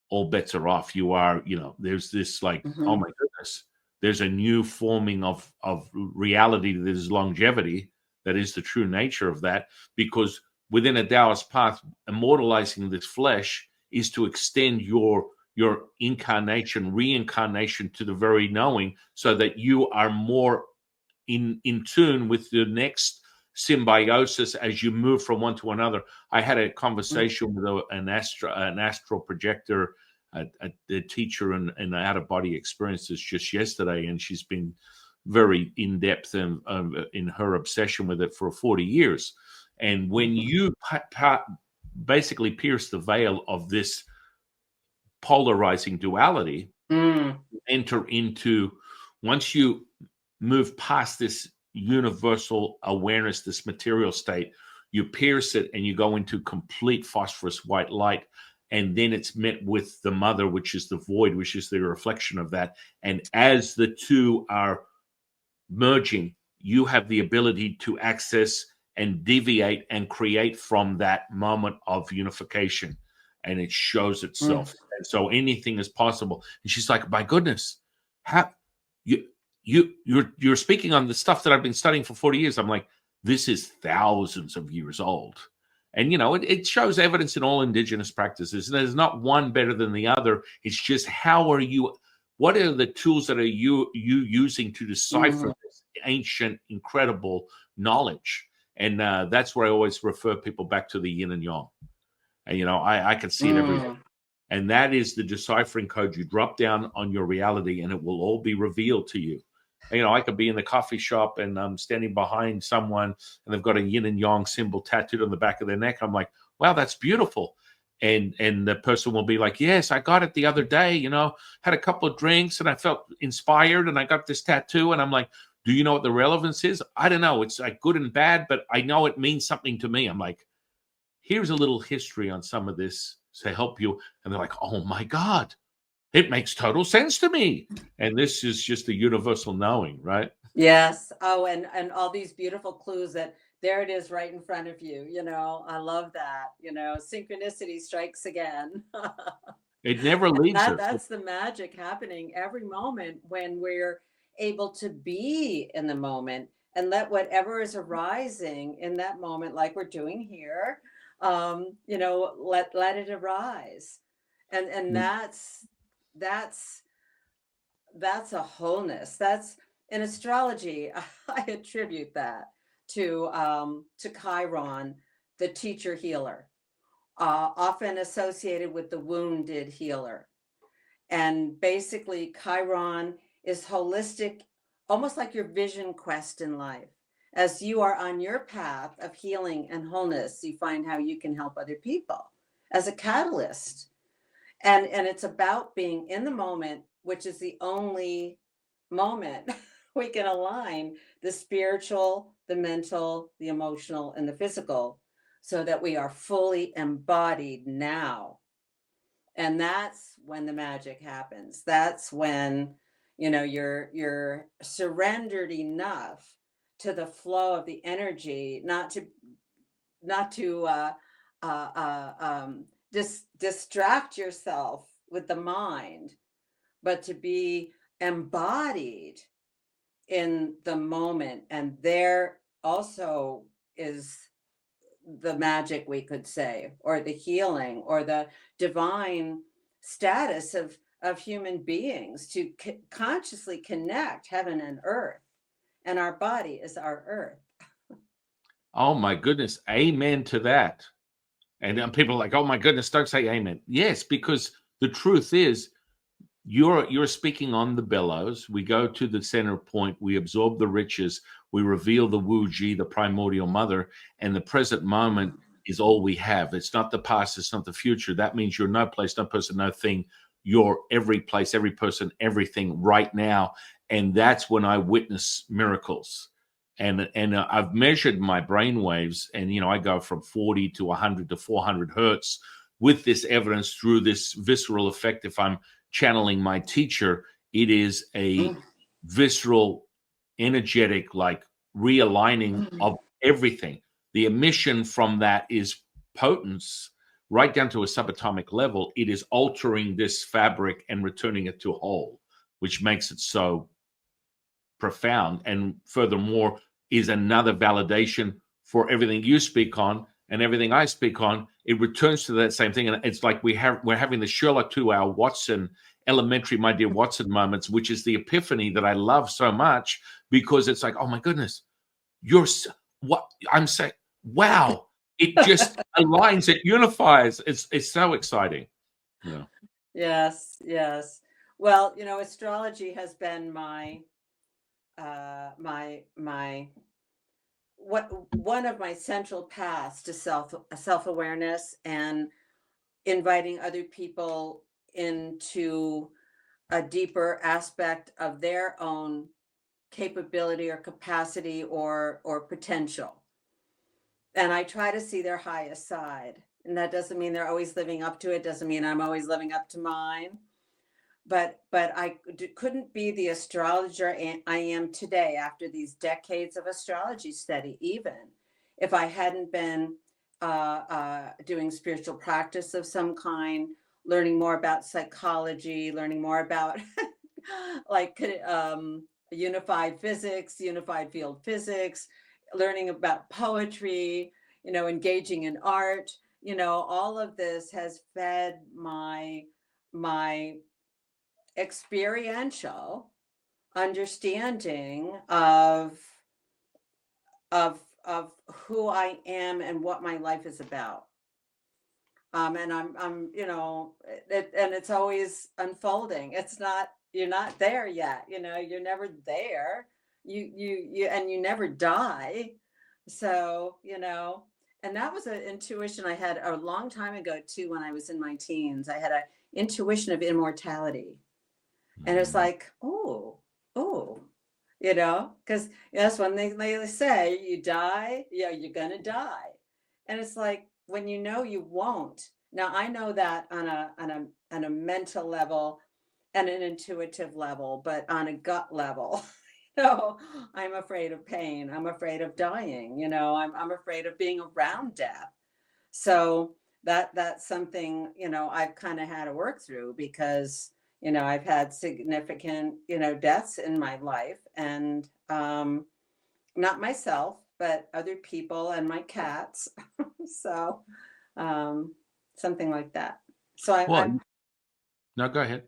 all bets are off. You are, there's this like, oh my goodness, there's a new forming of reality that is longevity, that is the true nature of that. Because within a Taoist path, immortalizing this flesh is to extend your incarnation, reincarnation to the very knowing, so that you are more in tune with the next symbiosis as you move from one to another. I had a conversation with an astral projector, a teacher in out-of-body experiences just yesterday, and she's been very in-depth in her obsession with it for 40 years. And when you basically pierce the veil of this polarizing duality, enter into, once you move past this universal awareness, this material state, you pierce it and you go into complete phosphorus white light. And then it's met with the mother, which is the void, which is the reflection of that. And as the two are merging, you have the ability to access and deviate and create from that moment of unification. And it shows itself. And so anything is possible. And she's like, my goodness, you're speaking on the stuff that I've been studying for 40 years. I'm like, this is thousands of years old. And, it shows evidence in all indigenous practices. There's not one better than the other. It's just what are the tools that are you using to decipher this ancient, incredible knowledge? And that's where I always refer people back to the yin and yang. And, I can see it everywhere. And that is the deciphering code. You drop down on your reality and it will all be revealed to you. And, I could be in the coffee shop and I'm standing behind someone and they've got a yin and yang symbol tattooed on the back of their neck. I'm like, wow, that's beautiful. And the person will be like, yes, I got it the other day, had a couple of drinks and I felt inspired and I got this tattoo. And I'm like, do you know what the relevance is? I don't know. It's like good and bad, but I know it means something to me. I'm like, here's a little history on some of this to help you. And they're like, oh my God, it makes total sense to me. And this is just the universal knowing, right? Yes. Oh, and all these beautiful clues that there it is right in front of you. I love that. Synchronicity strikes again. It never leaves us. That's the magic happening every moment when we're able to be in the moment and let whatever is arising in that moment, like we're doing here, let it arise. And that's a wholeness. That's in astrology. I attribute that to Chiron, the teacher healer, often associated with the wounded healer. And basically Chiron is holistic, almost like your vision quest in life. As you are on your path of healing and wholeness, you find how you can help other people as a catalyst. And it's about being in the moment, which is the only moment we can align the spiritual, the mental, the emotional, and the physical, so that we are fully embodied now. And that's when the magic happens. That's when, you're surrendered enough to the flow of the energy, not to distract yourself with the mind, but to be embodied in the moment. And there also is the magic, we could say, or the healing, or the divine status of human beings to consciously connect heaven and earth. And our body is our earth. Oh my goodness. Amen to that. And then people are like, oh my goodness, don't say amen. Yes, because the truth is, you're speaking on the bellows. We go to the center point. We absorb the riches. We reveal the Wu Ji, the primordial mother, and the present moment is all we have. It's not the past, it's not the future. That means you're no place, no person, no thing. You're every place, every person, everything right now. And that's when I witness miracles. And I've measured my brain waves, and I go from 40 to 100 to 400 hertz with this evidence through this visceral effect. If I'm channeling my teacher, it is a visceral, energetic, like realigning of everything. The emission from that is potence right down to a subatomic level. It is altering this fabric and returning it to whole, which makes it so profound. And furthermore, is another validation for everything you speak on and everything I speak on. It returns to that same thing. And it's like we're having the Sherlock to our Watson, elementary, my dear Watson moments, which is the epiphany that I love so much, because it's like, oh my goodness, what I'm saying. Wow. It just aligns, it unifies. It's so exciting. Yeah. Yes, yes. Well, astrology has been one of my central paths to self-awareness, and inviting other people into a deeper aspect of their own capability or capacity or potential. And I try to see their highest side. And that doesn't mean they're always living up to it. Doesn't mean I'm always living up to mine. But I couldn't be the astrologer I am today after these decades of astrology study, even if I hadn't been doing spiritual practice of some kind, learning more about psychology, learning more about like unified physics, unified field physics, learning about poetry, engaging in art. All of this has fed my experiential understanding of who I am and what my life is about. And I'm and it's always unfolding. You're not there yet. You're never there. And you never die. So, and that was an intuition I had a long time ago too. When I was in my teens, I had an intuition of immortality. And it's like, because that's when they say you die, you're going to die. And it's like, when you won't. Now, I know that on a mental level and an intuitive level, but on a gut level, I'm afraid of pain. I'm afraid of dying. I'm afraid of being around death. So that's something, I've kind of had to work through, because I've had significant, deaths in my life, and not myself, but other people and my cats. So something like that. So No, go ahead.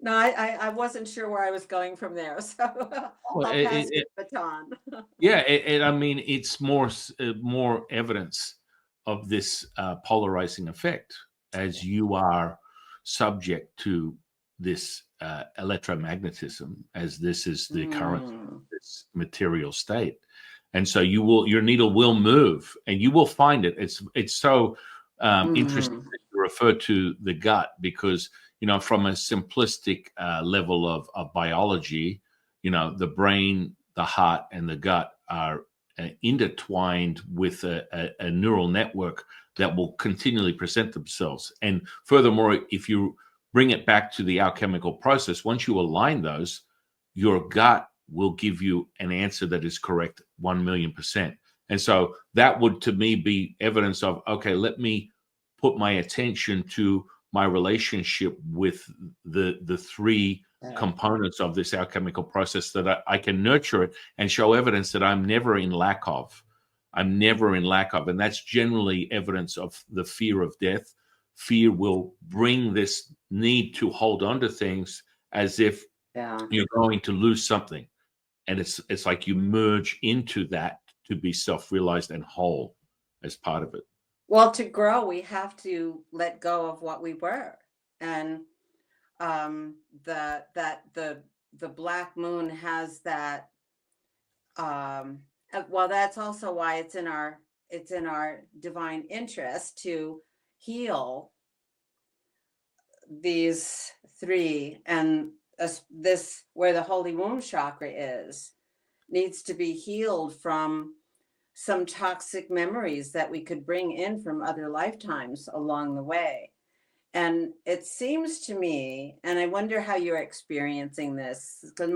No, I wasn't sure where I was going from there. So I'll pass the baton. Yeah, I mean, it's more evidence of this polarizing effect, as you are subject to this electromagnetism, as this is the current this material state. And so your needle will move, and you will find it. It's so interesting that you refer to the gut, because from a simplistic level of biology, the brain, the heart, and the gut are intertwined with a neural network that will continually present themselves. And furthermore, if you bring it back to the alchemical process, once you align those, your gut will give you an answer that is correct 1,000,000%. And so that would, to me, be evidence of, okay, let me put my attention to my relationship with the three components of this alchemical process, that I can nurture it and show evidence that I'm never in lack of. I'm never in lack of. And that's generally evidence of the fear of death. Fear will bring this need to hold on to things as if you're going to lose something. And it's like you merge into that to be self-realized and whole as part of it. Well, to grow, we have to let go of what we were. And the black moon has that. Well, that's also why it's in our it's in our divine interest to heal these three, and this, where the holy womb chakra is, needs to be healed from some toxic memories that we could bring in from other lifetimes along the way. And it seems to me, and I wonder how you're experiencing this, because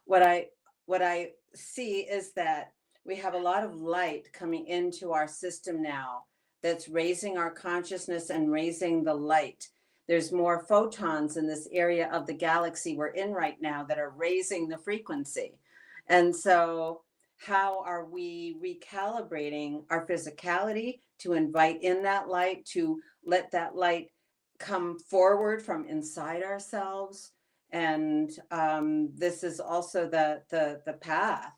what I see is that we have a lot of light coming into our system now that's raising our consciousness and raising the light. There's more photons in this area of the galaxy we're in right now that are raising the frequency. And so how are we recalibrating our physicality to invite in that light, to let that light come forward from inside ourselves? And this is also the path,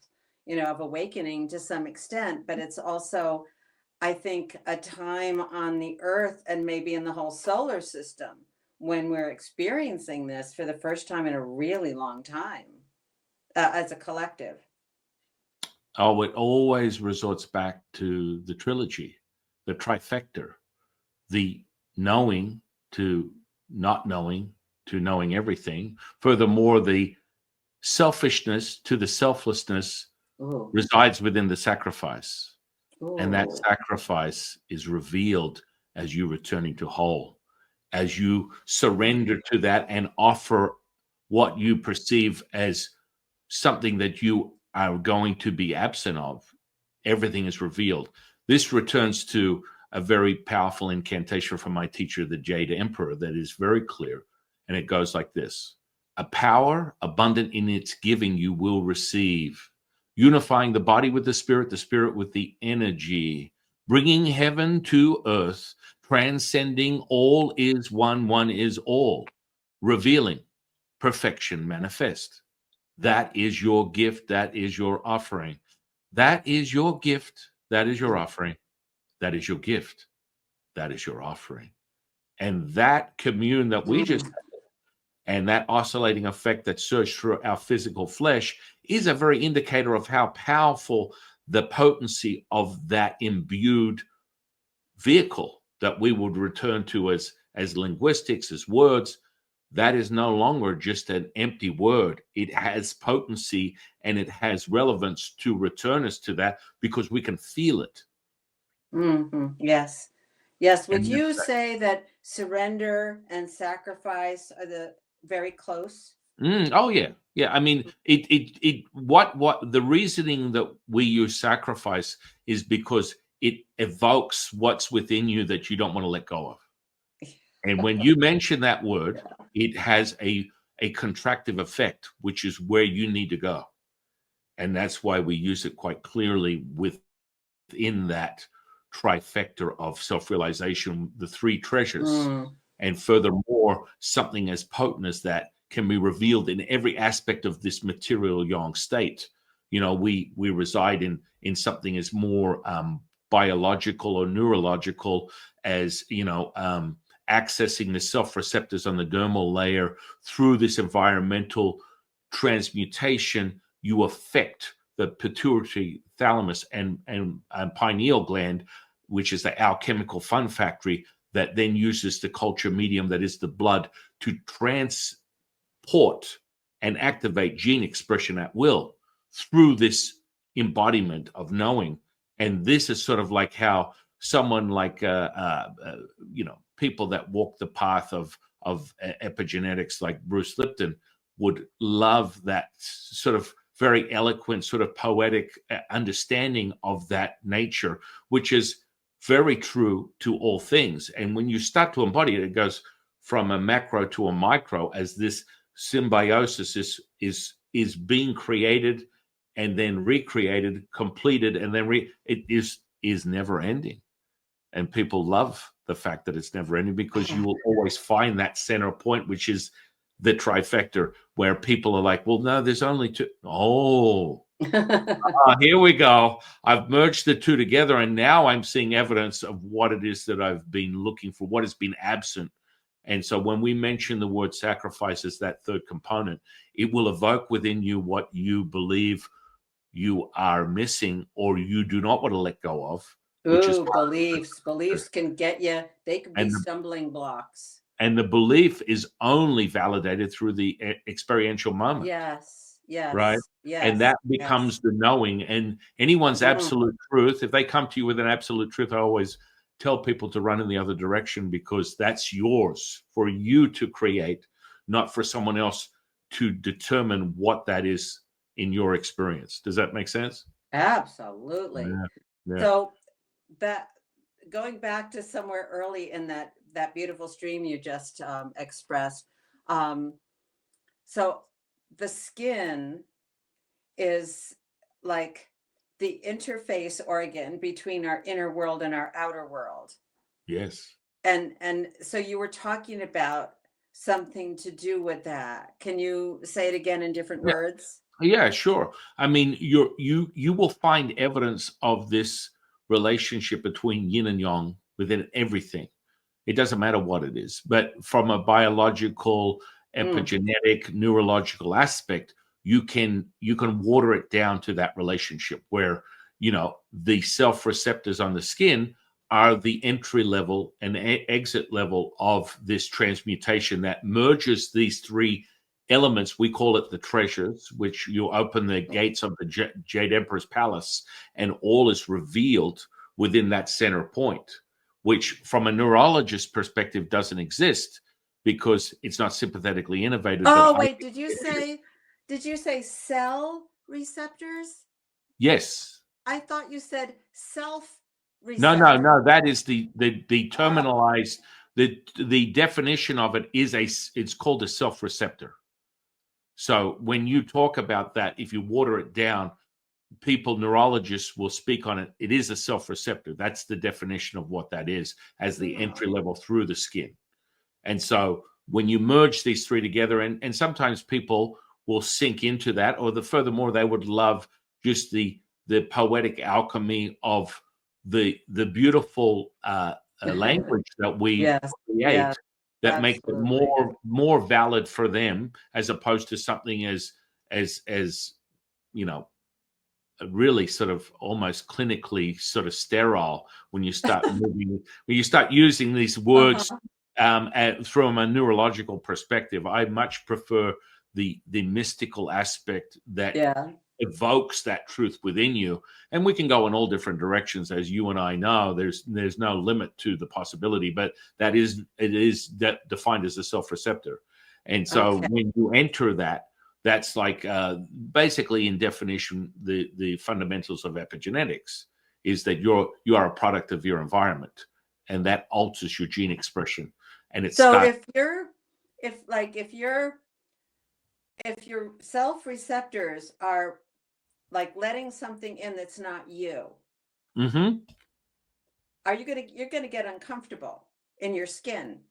of awakening to some extent, but it's also, I think, a time on the earth and maybe in the whole solar system when we're experiencing this for the first time in a really long time, as a collective. Oh, it always resorts back to the trilogy, the trifecta, the knowing to not knowing to knowing everything. Furthermore, the selfishness to the selflessness Ooh. resides within the sacrifice. Ooh. And that sacrifice is revealed as you returning to whole, as you surrender to that and offer what you perceive as something that you are going to be absent of. Everything is revealed. This returns to a very powerful incantation from my teacher, the Jade Emperor, that is very clear. And it goes like this: a power abundant in its giving you will receive, unifying the body with the spirit with the energy, bringing heaven to earth, transcending all is one, one is all, revealing perfection manifest. That is your gift. That is your offering. That is your gift. That is your offering. That is your gift. That is your offering. And that commune that we just had, and that oscillating effect that surged through our physical flesh is a very indicator of how powerful the potency of that imbued vehicle that we would return to as linguistics, as words. That is no longer just an empty word. It has potency and it has relevance to return us to that because we can feel it. Yes. Yes. Would you say that surrender and sacrifice are the very close? Oh yeah. Yeah. I mean, what the reasoning that we use sacrifice is because it evokes what's within you that you don't want to let go of. And when you mention that word, it has a contractive effect, which is where you need to go. And that's why we use it quite clearly within that trifecta of self-realization, the three treasures. And furthermore, something as potent as that can be revealed in every aspect of this material yang state. We reside in something as more biological or neurological as, accessing the self-receptors on the dermal layer. Through this environmental transmutation, you affect the pituitary, thalamus, and pineal gland, which is the alchemical fun factory that then uses the culture medium that is the blood to transport and activate gene expression at will through this embodiment of knowing. And this is sort of like how someone like people that walk the path of epigenetics, like Bruce Lipton, would love that sort of very eloquent, sort of poetic understanding of that nature, which is very true to all things. And when you start to embody it, it goes from a macro to a micro as this symbiosis is being created and then recreated, completed, and then it is never ending. And people love the fact that it's never ending because you will always find that center point, which is the trifecta, where people are like, well, no, there's only two. Here we go. I've merged the two together, and now I'm seeing evidence of what it is that I've been looking for, what has been absent. And so when we mention the word sacrifice as that third component, it will evoke within you what you believe you are missing or you do not want to let go of, which is Ooh, beliefs can get you, they could be and stumbling blocks. the belief is only validated through the experiential moment, Yes, right? yes, And yes, that becomes yes. the knowing. And anyone's Mhm. absolute truth, if they come to you with an absolute truth, I always tell people to run in the other direction, because that's yours for you to create, not for someone else to determine what that is in your experience. Does that make sense? Absolutely. Yeah. Yeah. So that, going back to somewhere early in that beautiful stream you just expressed, um, so the skin is like the interface organ between our inner world and our outer world. Yes. And so you were talking about something to do with that. Can you say it again in different words? Yeah, sure. I mean, you will find evidence of this relationship between yin and yang within everything. It doesn't matter what it is, but from a biological, Mm. epigenetic, neurological aspect, you can water it down to that relationship where, the self receptors on the skin are the entry level and exit level of this transmutation that merges these three elements. We call it the treasures, which you open the gates of the Jade Emperor's palace, and all is revealed within that center point, which from a neurologist perspective doesn't exist because it's not sympathetically innervated. But Oh, I, wait, did you say cell receptors? yes, I thought you said self no, no, receptor. no. That is the Oh, terminalized. The definition of it is it's called a self receptor. So when you talk about that, if you water it down, people, neurologists will speak on it. It is a self receptor. That's the definition of what that is, as the entry oh. level through the skin. And so when you merge these three together, and sometimes people will sink into that, or furthermore, they would love just the poetic alchemy of the beautiful language that we Yes, create, yes, that makes it absolutely. more valid for them, as opposed to something as you know really sort of almost clinically sort of sterile when you start when you start using these words Uh-huh. from a neurological perspective. I much prefer the mystical aspect that Yeah. evokes that truth within you. And we can go in all different directions, as you and I know. There's no limit to the possibility, but it is that defined as a self-receptor. And so Okay. when you enter that, that's like basically, in definition, the fundamentals of epigenetics is that you are a product of your environment, and that alters your gene expression. And it So starts. if your self receptors are like letting something in that's not you, Mhm. you're gonna get uncomfortable in your skin.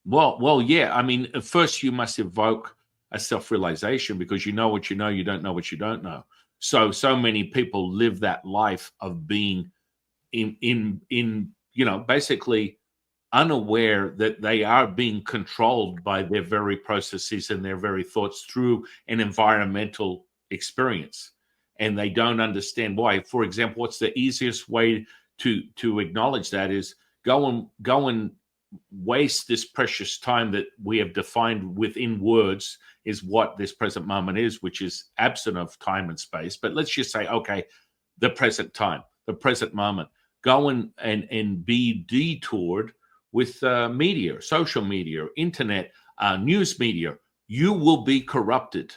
Well, yeah. I mean, at first you must evoke a self-realization, because you know what you know, you don't know what you don't know. So many people live that life of being in basically unaware that they are being controlled by their very processes and their very thoughts through an environmental experience, and they don't understand why. For example, what's the easiest way to acknowledge that is go and waste this precious time that we have defined within words, is what this present moment is, which is absent of time and space. But let's just say, okay, the present time, the present moment. Go and be detoured with media, social media, internet, news media. You will be corrupted.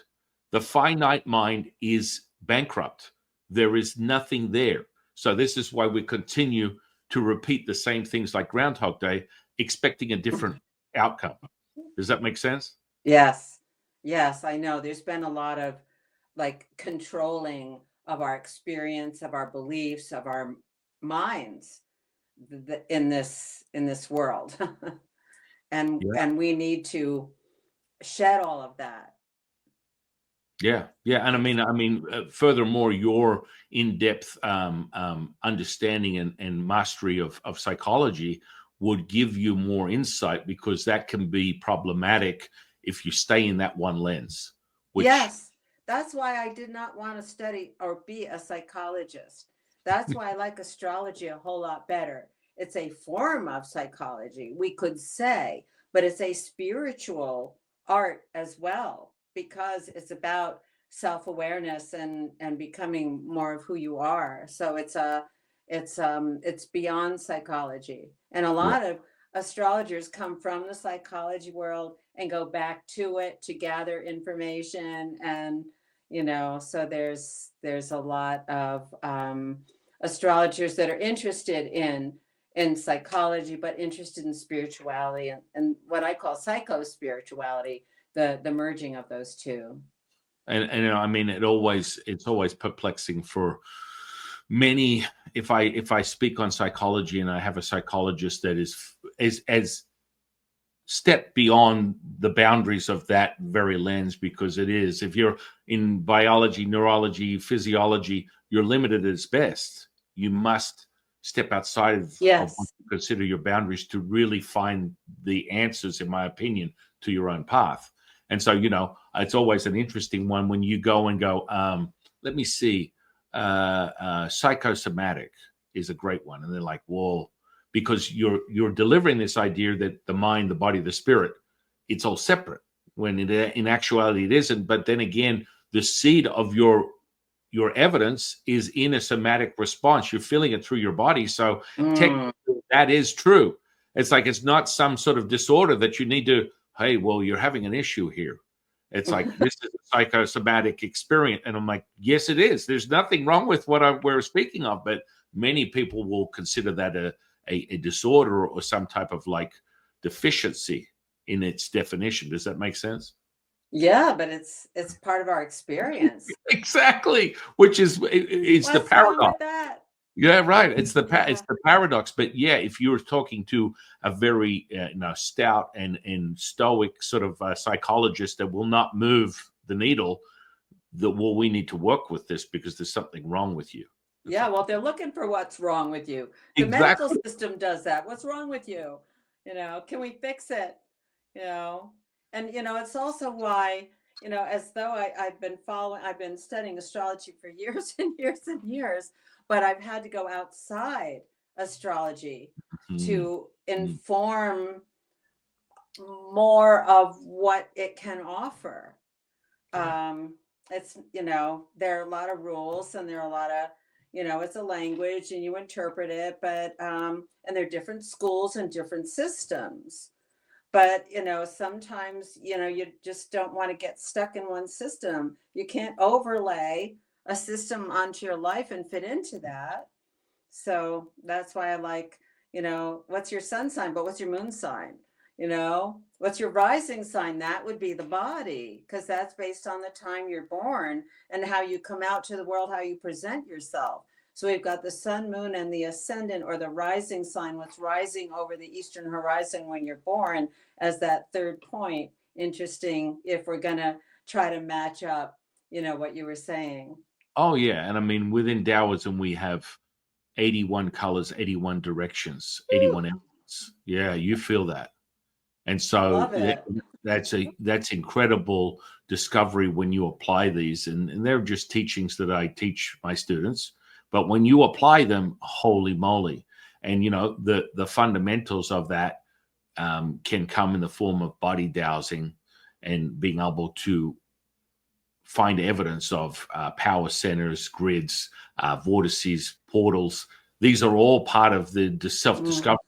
The finite mind is bankrupt. There is nothing there. So this is why we continue to repeat the same things like Groundhog Day, expecting a different outcome. Does that make sense? Yes. Yes, I know. There's been a lot of like controlling of our experience, of our beliefs, of our minds in this world. and Yeah. and we need to shed all of that. Yeah, yeah, and furthermore, your in-depth understanding and mastery of psychology would give you more insight, because that can be problematic if you stay in that one lens. Which, Yes, that's why I did not want to study or be a psychologist, That's why I like astrology a whole lot better. It's a form of psychology, we could say, but it's a spiritual art as well because it's about self-awareness and becoming more of who you are. So it's beyond psychology. And a Yeah. lot of astrologers come from the psychology world and go back to it to gather information, and so there's a lot of astrologers that are interested in psychology but interested in spirituality and what I call psycho spirituality, the merging of those two. And I mean, it's always perplexing for many. If I speak on psychology and I have a psychologist that is step beyond the boundaries of that very lens, because it is, if you're in biology, neurology, physiology, you're limited at its best. You must step outside of what Yes. you consider your boundaries to really find the answers, in my opinion, to your own path. And so, it's always an interesting one when you go, let me see, psychosomatic is a great one. And they're like, well, because you're delivering this idea that the mind, the body, the spirit, it's all separate, when in actuality it isn't. But then again, the seed of your evidence is in a somatic response. You're feeling it through your body. So technically that is true. It's like, it's not some sort of disorder that you need to, hey, well, you're having an issue here. It's like, this is a psychosomatic experience. And I'm like, yes, it is. There's nothing wrong with what we're speaking of. But many people will consider that a disorder or some type of like deficiency in its definition. Does that make sense? Yeah, but it's part of our experience. Exactly. Which is, it's the What's wrong paradox. with that? Yeah, right. It's the Yeah. paradox. But yeah, if you're talking to a very stout and stoic sort of psychologist that will not move the needle, we need to work with this because there's something wrong with you. Yeah, well, they're looking for what's wrong with you. The medical Exactly. system does that. What's wrong with you? Can we fix it? You know, and it's also why, as though I've been studying astrology for years and years and years, but I've had to go outside astrology Mhm. to inform more of what it can offer. Yeah. It's, there are a lot of rules and there are a lot of, it's a language and you interpret it, but, and there are different schools and different systems. But, sometimes, you just don't want to get stuck in one system. You can't overlay a system onto your life and fit into that. So that's why I like, what's your sun sign, but what's your moon sign? What's your rising sign? That would be the body, because that's based on the time you're born and how you come out to the world, how you present yourself. So we've got the sun, moon, and the ascendant or the rising sign, what's rising over the eastern horizon when you're born, as that third point. Interesting if we're going to try to match up, what you were saying. Oh, yeah. And I mean, within Taoism, we have 81 colors, 81 directions, 81 Woo, elements. Yeah, you feel that. And so love it. that's incredible discovery when you apply these. And they're just teachings that I teach my students. But when you apply them, holy moly. And, the fundamentals of that can come in the form of body dowsing and being able to find evidence of power centers, grids, vortices, portals. These are all part of the self-discovery,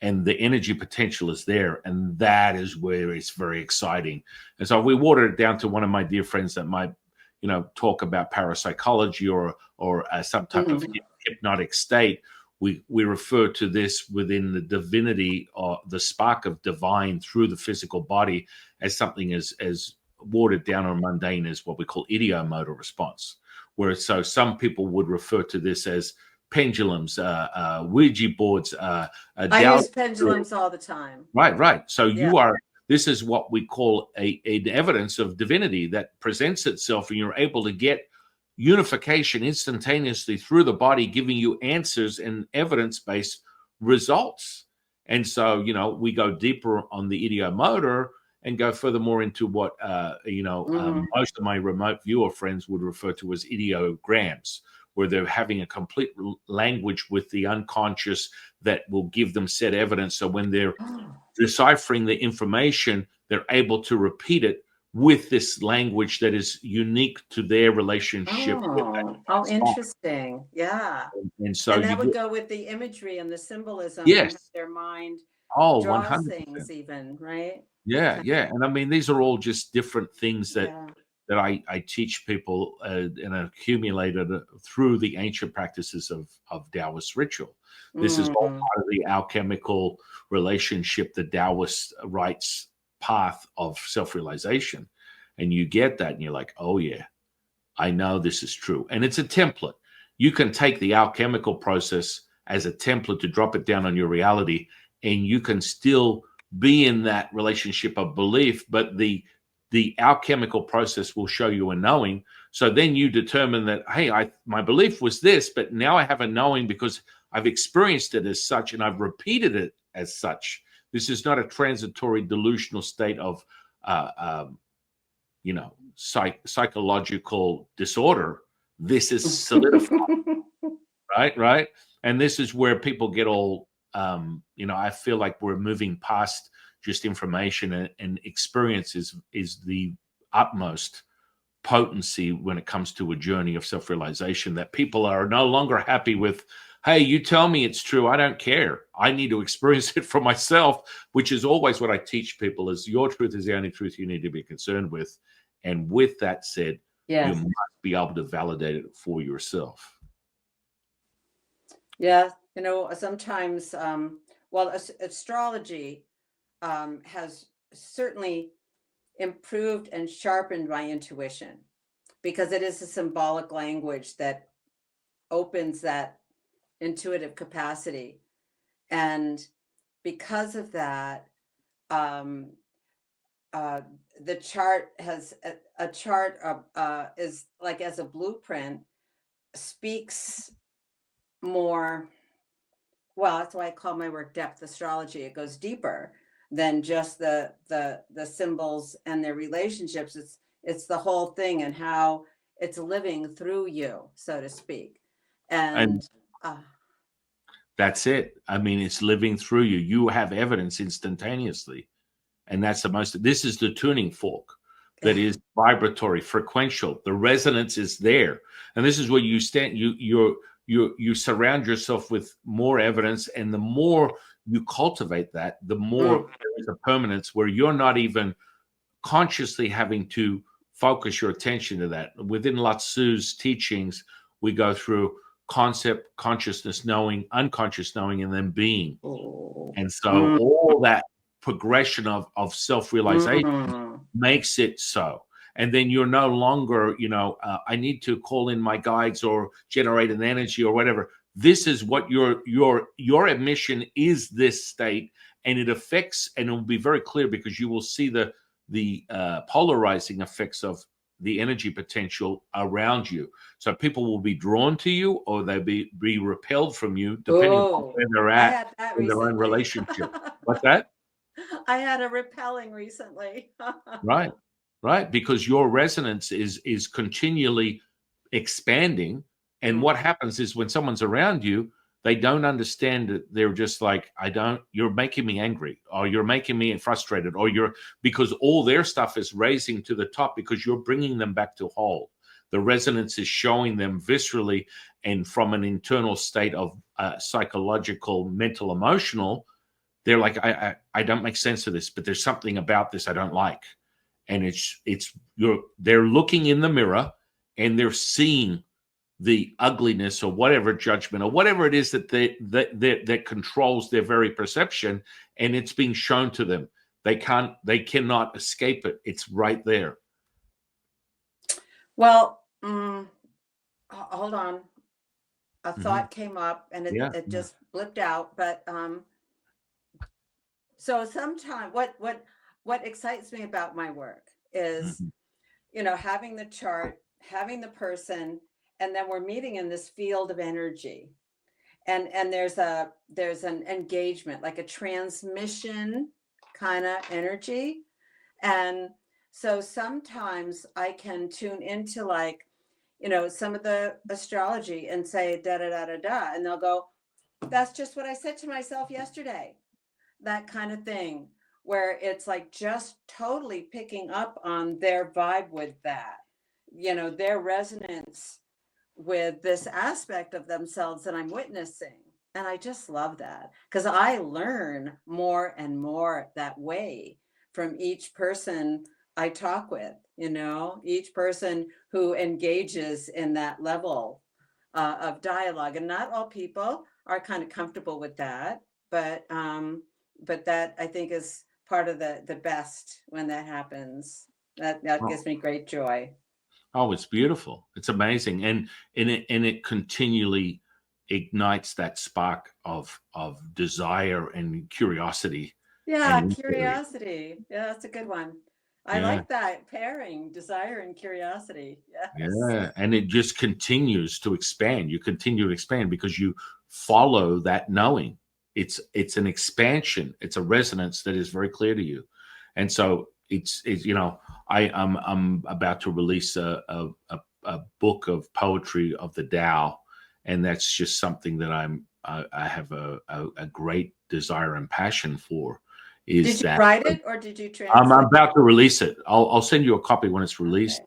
and the energy potential is there. And that is where it's very exciting. And so we watered it down to one of my dear friends that might, talk about parapsychology or some type of hypnotic state. We refer to this within the divinity or the spark of divine through the physical body as something as watered down or mundane as what we call ideomotor response. Where so some people would refer to this as pendulums, Ouija boards, I use pendulums all the time. Right. So Yeah. this is what we call an evidence of divinity that presents itself, and you're able to get unification instantaneously through the body, giving you answers and evidence-based results. And so, we go deeper on the ideomotor and go furthermore into what, most of my remote viewer friends would refer to as ideograms, where they're having a complete language with the unconscious that will give them set evidence. So when they're deciphering the information, they're able to repeat it with this language that is unique to their relationship with that Oh, spot. interesting. Yeah. And so And you that would get, go with the imagery and the symbolism and how yes, their mind oh, draws 100%. things even, right? Yeah, yeah. And I mean, these are all just different things that Yeah. I teach people and accumulated through the ancient practices of Taoist ritual. This is all Mm. part of the alchemical relationship, the Taoist rites path of self-realization. And you get that and you're like, oh yeah, I know this is true. And it's a template. You can take the alchemical process as a template to drop it down on your reality, and you can still be in that relationship of belief, but the alchemical process will show you a knowing. So then you determine that, hey, my belief was this, but now I have a knowing because I've experienced it as such and I've repeated it as such. This is not a transitory delusional state of psychological disorder. This is solidified. Right. And this is where people get all I feel like we're moving past just information, and experience is the utmost potency when it comes to a journey of self-realization, that people are no longer happy with, hey, you tell me it's true, I don't care, I need to experience it for myself, which is always what I teach people, is your truth is the only truth you need to be concerned with. And with that said, you Yes. must be able to validate it for yourself. Yeah. Sometimes, well, astrology has certainly improved and sharpened my intuition because it is a symbolic language that opens that intuitive capacity. And because of that, um, uh, the chart has a chart is like as a blueprint, speaks more. Well, that's why I call my work depth astrology. It goes deeper than just the symbols and their relationships. It's the whole thing and how it's living through you, so to speak. And And uh, that's it. I mean, it's living through you. You have evidence instantaneously. And that's this is the tuning fork that is vibratory, frequential. The resonance is there. And this is where you stand, you surround yourself with more evidence. And the more you cultivate that, the more there is a permanence where you're not even consciously having to focus your attention to that. Within Lao Tzu's teachings, we go through concept, consciousness, knowing, unconscious knowing, and then being. And so all that progression of self-realization makes it so. And then you're no longer, I need to call in my guides or generate an energy or whatever. This is what your emission is, this state, and it affects, and it will be very clear because you will see the polarizing effects of the energy potential around you. So people will be drawn to you or they'll be repelled from you, depending upon where they're I at had that in their own recently. relationship. What's that? I had a repelling recently. Right, right. Because your resonance is continually expanding. And what happens is when someone's around you, they don't understand it. They're just like, you're making me angry, or you're making me frustrated, or because all their stuff is raising to the top because you're bringing them back to whole. The resonance is showing them viscerally and from an internal state of psychological, mental, emotional. They're like, I don't make sense of this, but there's something about this I don't like. And they're looking in the mirror and they're seeing the ugliness or whatever judgment or whatever it is that controls their very perception, and it's being shown to them. They cannot escape it. It's right there. Well, hold on. A Mhm. thought came up and Yeah. it just blipped out. But so sometimes what excites me about my work is, Mhm. having the chart, having the person, and then we're meeting in this field of energy. And there's an engagement, like a transmission kind of energy. And so sometimes I can tune into, like, some of the astrology and say da da da da da, and they'll go, that's just what I said to myself yesterday. That kind of thing, where it's like just totally picking up on their vibe with that, their resonance with this aspect of themselves that I'm witnessing. And I just love that because I learn more and more that way from each person I talk with, each person who engages in that level of dialogue. And not all people are kind of comfortable with that, but that I think is part of the best when that happens. That gives me great joy. Oh, it's beautiful. It's amazing. And it continually ignites that spark of desire and curiosity. Yeah, And curiosity. Yeah, that's a good one. I yeah, like that pairing, desire and curiosity. Yes. yeah. And it just continues to expand. You continue to expand because you follow that knowing. It's an expansion. It's a resonance that is very clear to you. And so it's I'm about to release a book of poetry of the Tao, and that's just something that I have a great desire and passion for. Did you write it or did you I'm translate? about to release it. I'll send you a copy when it's released,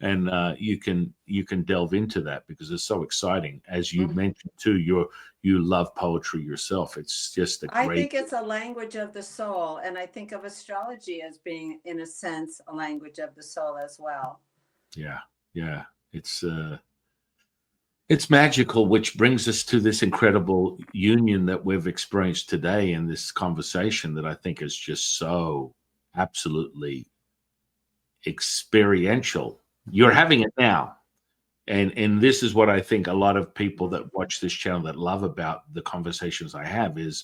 Okay. and you can delve into that because it's so exciting. As you Mhm. mentioned too, you love poetry yourself. It's just a I great. think it's a language of the soul, and I think of astrology as being, in a sense, a language of the soul as well. Yeah, yeah. It's magical, which brings us to this incredible union that we've experienced today in this conversation that I think is just so absolutely experiential. You're having it now. And this is what I think a lot of people that watch this channel that love about the conversations I have is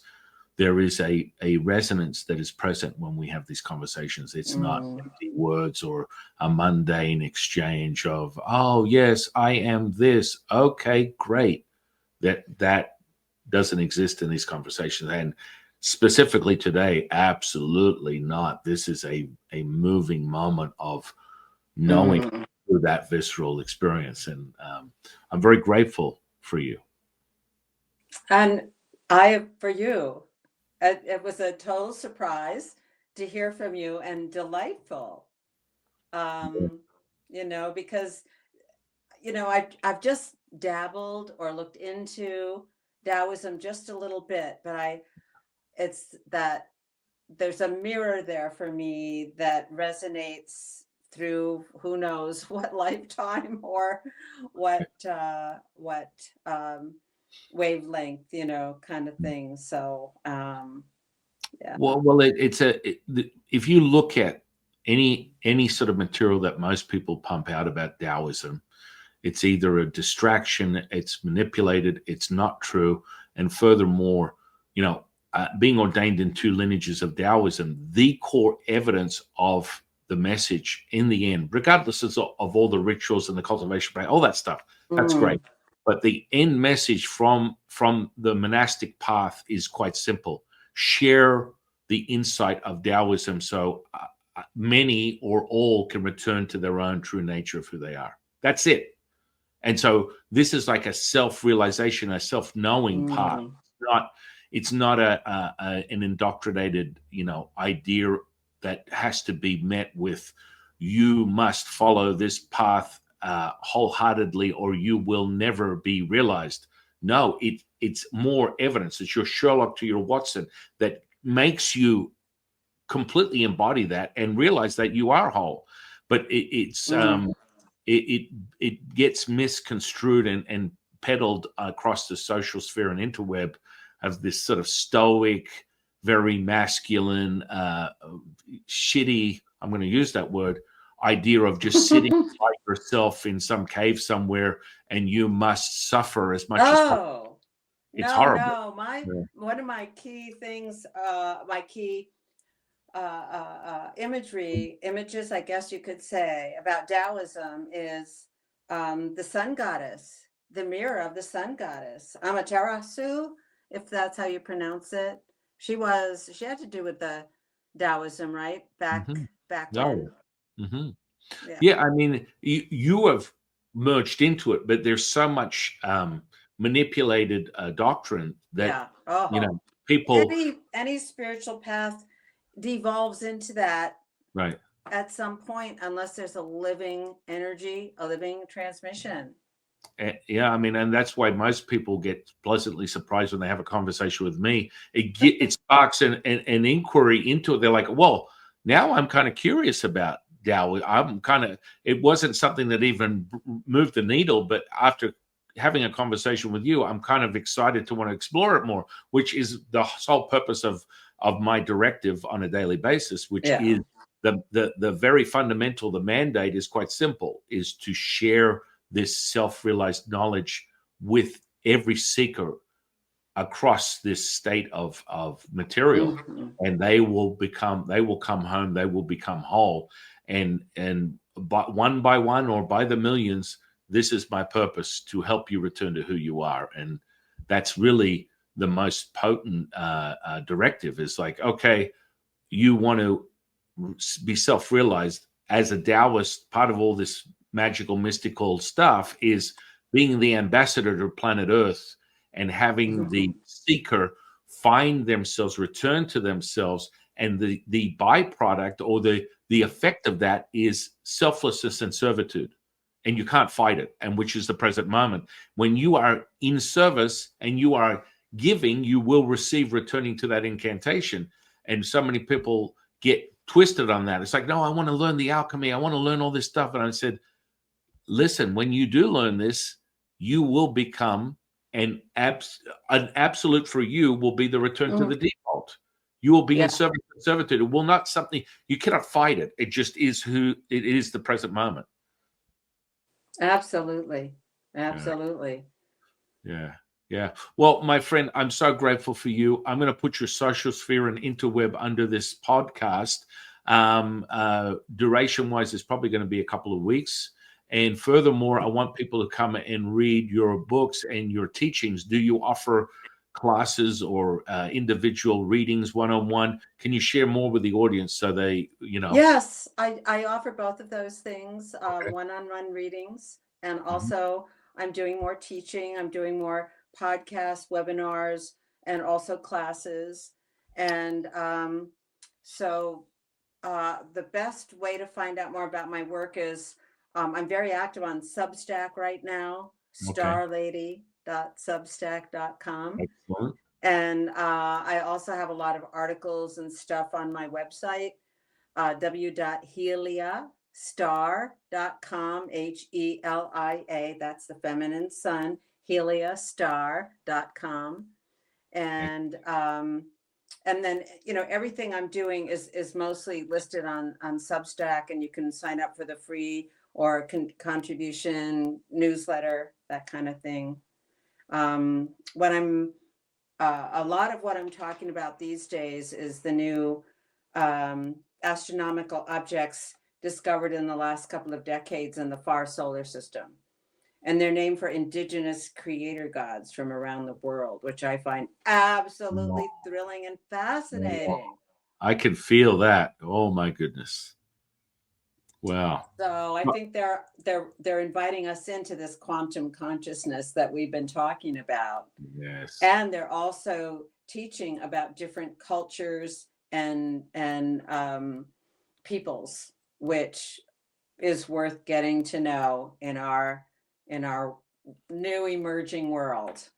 there is a resonance that is present when we have these conversations. It's not empty words or a mundane exchange of, oh yes, I am this. Okay, great. That doesn't exist in these conversations. And specifically today, absolutely not. This is a moving moment of knowing through that visceral experience. And I'm very grateful for you. And for you, it was a total surprise to hear from you and delightful. Because I've just dabbled or looked into Taoism just a little bit, but it's that there's a mirror there for me that resonates through who knows what lifetime or what wavelength, kind of thing. So yeah. Well, if you look at any sort of material that most people pump out about Taoism, it's either a distraction, it's manipulated, it's not true, and furthermore, being ordained in 2 lineages of Taoism, the core evidence of the message in the end, regardless of all the rituals and the cultivation, all that stuff, that's great. But the end message from the monastic path is quite simple: share the insight of Taoism so many or all can return to their own true nature of who they are. That's it. And so this is like a self-realization, a self-knowing path. It's not an indoctrinated, idea that has to be met with, you must follow this path wholeheartedly or you will never be realized. No, it's more evidence. It's your Sherlock to your Watson that makes you completely embody that and realize that you are whole. But it gets misconstrued and peddled across the social sphere and interweb as this sort of stoic, very masculine, shitty, I'm going to use that word, idea of just sitting by yourself in some cave somewhere and you must suffer as much as possible. It's horrible. No. One of my key things, my key images, I guess you could say, about Taoism is the sun goddess, the mirror of the sun goddess, Amaterasu, if that's how you pronounce it. She had to do with the Taoism, right? Back No. then. Yeah, I mean, you have merged into it, but there's so much manipulated doctrine that, Yeah. you Oh, know, people, any spiritual path devolves into that right. at some point, unless there's a living energy, a living transmission. Yeah, I mean, and that's why most people get pleasantly surprised when they have a conversation with me. It sparks an inquiry into it. They're like, well, now I'm kind of curious about Tao. It wasn't something that even moved the needle, but after having a conversation with you, I'm kind of excited to want to explore it more, which is the sole purpose of my directive on a daily basis, which Yeah. is the very fundamental, the mandate is quite simple, is to share this self-realized knowledge with every seeker across this state of material, Mhm. and they will come home, they will become whole, and by one or by the millions, this is my purpose, to help you return to who you are. And that's really the most potent directive, is like, okay, you want to be self-realized as a Taoist. Part of all this magical, mystical stuff is being the ambassador to planet Earth and having the seeker find themselves, return to themselves, and the byproduct or the effect of that is selflessness and servitude, and you can't fight it. And which is the present moment. When you are in service and you are giving, you will receive, returning to that incantation. And so many people get twisted on that. It's like, no, I want to learn the alchemy, I want to learn all this stuff. And I said, listen, when you do learn this, you will become an absolute. For you will be the return to the default. You will be in Yeah. servitude. It will not something, you cannot fight it. It just is who it is, the present moment. Absolutely. Yeah. Absolutely. Yeah. Yeah. Well, my friend, I'm so grateful for you. I'm going to put your social sphere and interweb under this podcast. Duration wise, it's probably going to be a couple of weeks. And furthermore, I want people to come and read your books and your teachings. Do you offer classes or individual readings, one-on-one? Can you share more with the audience so they, Yes, I offer both of those things, Okay. one-on-one readings, and Mhm. also I'm doing more teaching. I'm doing more podcasts, webinars, and also classes. And so the best way to find out more about my work is I'm very active on Substack right now, Okay. starlady.substack.com. Excellent. And I also have a lot of articles and stuff on my website, w.heliastar.com, Helia, that's the feminine sun, heliastar.com. And then, everything I'm doing is mostly listed on Substack, and you can sign up for the free or contribution newsletter, that kind of thing. What I'm A lot of what I'm talking about these days is the new astronomical objects discovered in the last couple of decades in the far solar system. And they're named for indigenous creator gods from around the world, which I find absolutely thrilling and fascinating. I can feel that. Oh my goodness. Wow. So I think they're inviting us into this quantum consciousness that we've been talking about. Yes. And they're also teaching about different cultures and peoples, which is worth getting to know in our new emerging world,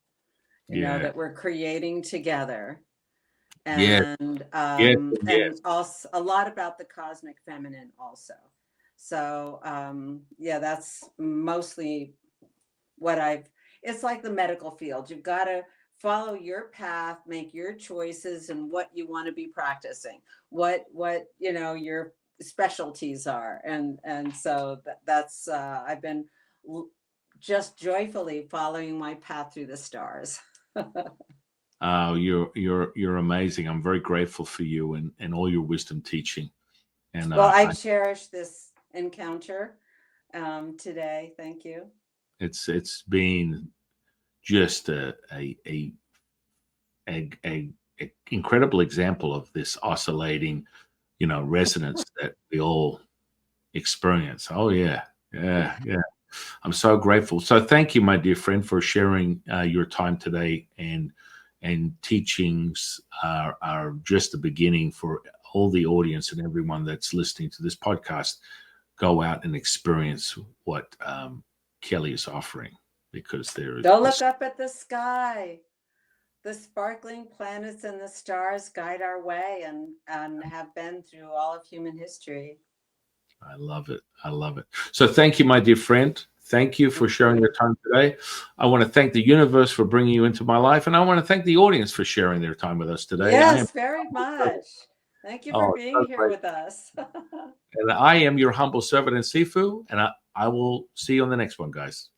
Yeah. that we're creating together. Yes. And Yes. and Yes. also a lot about the cosmic feminine also. So yeah, that's mostly what I've it's like the medical field. You've got to follow your path, make your choices and what you want to be practicing, what your specialties are. And so that's I've been just joyfully following my path through the stars. Oh, you're amazing. I'm very grateful for you and all your wisdom teaching. And Well, I cherish this encounter today. Thank you. it's been just a incredible example of this oscillating, resonance that we all experience. Oh yeah. Yeah. Yeah. I'm so grateful. So thank you, my dear friend, for sharing your time today, and teachings are just the beginning for all the audience and everyone that's listening to this podcast. Go out and experience what Kelley is offering, because there is. Go look up at the sky. The sparkling planets and the stars guide our way, and have been through all of human history. I love it. I love it. So thank you, my dear friend. Thank you for sharing your time today. I want to thank the universe for bringing you into my life, and I want to thank the audience for sharing their time with us today. Yes, very much. Thank you for Oh, being so here great. with us. And I am your humble servant and Sifu, and I will see you on the next one, guys.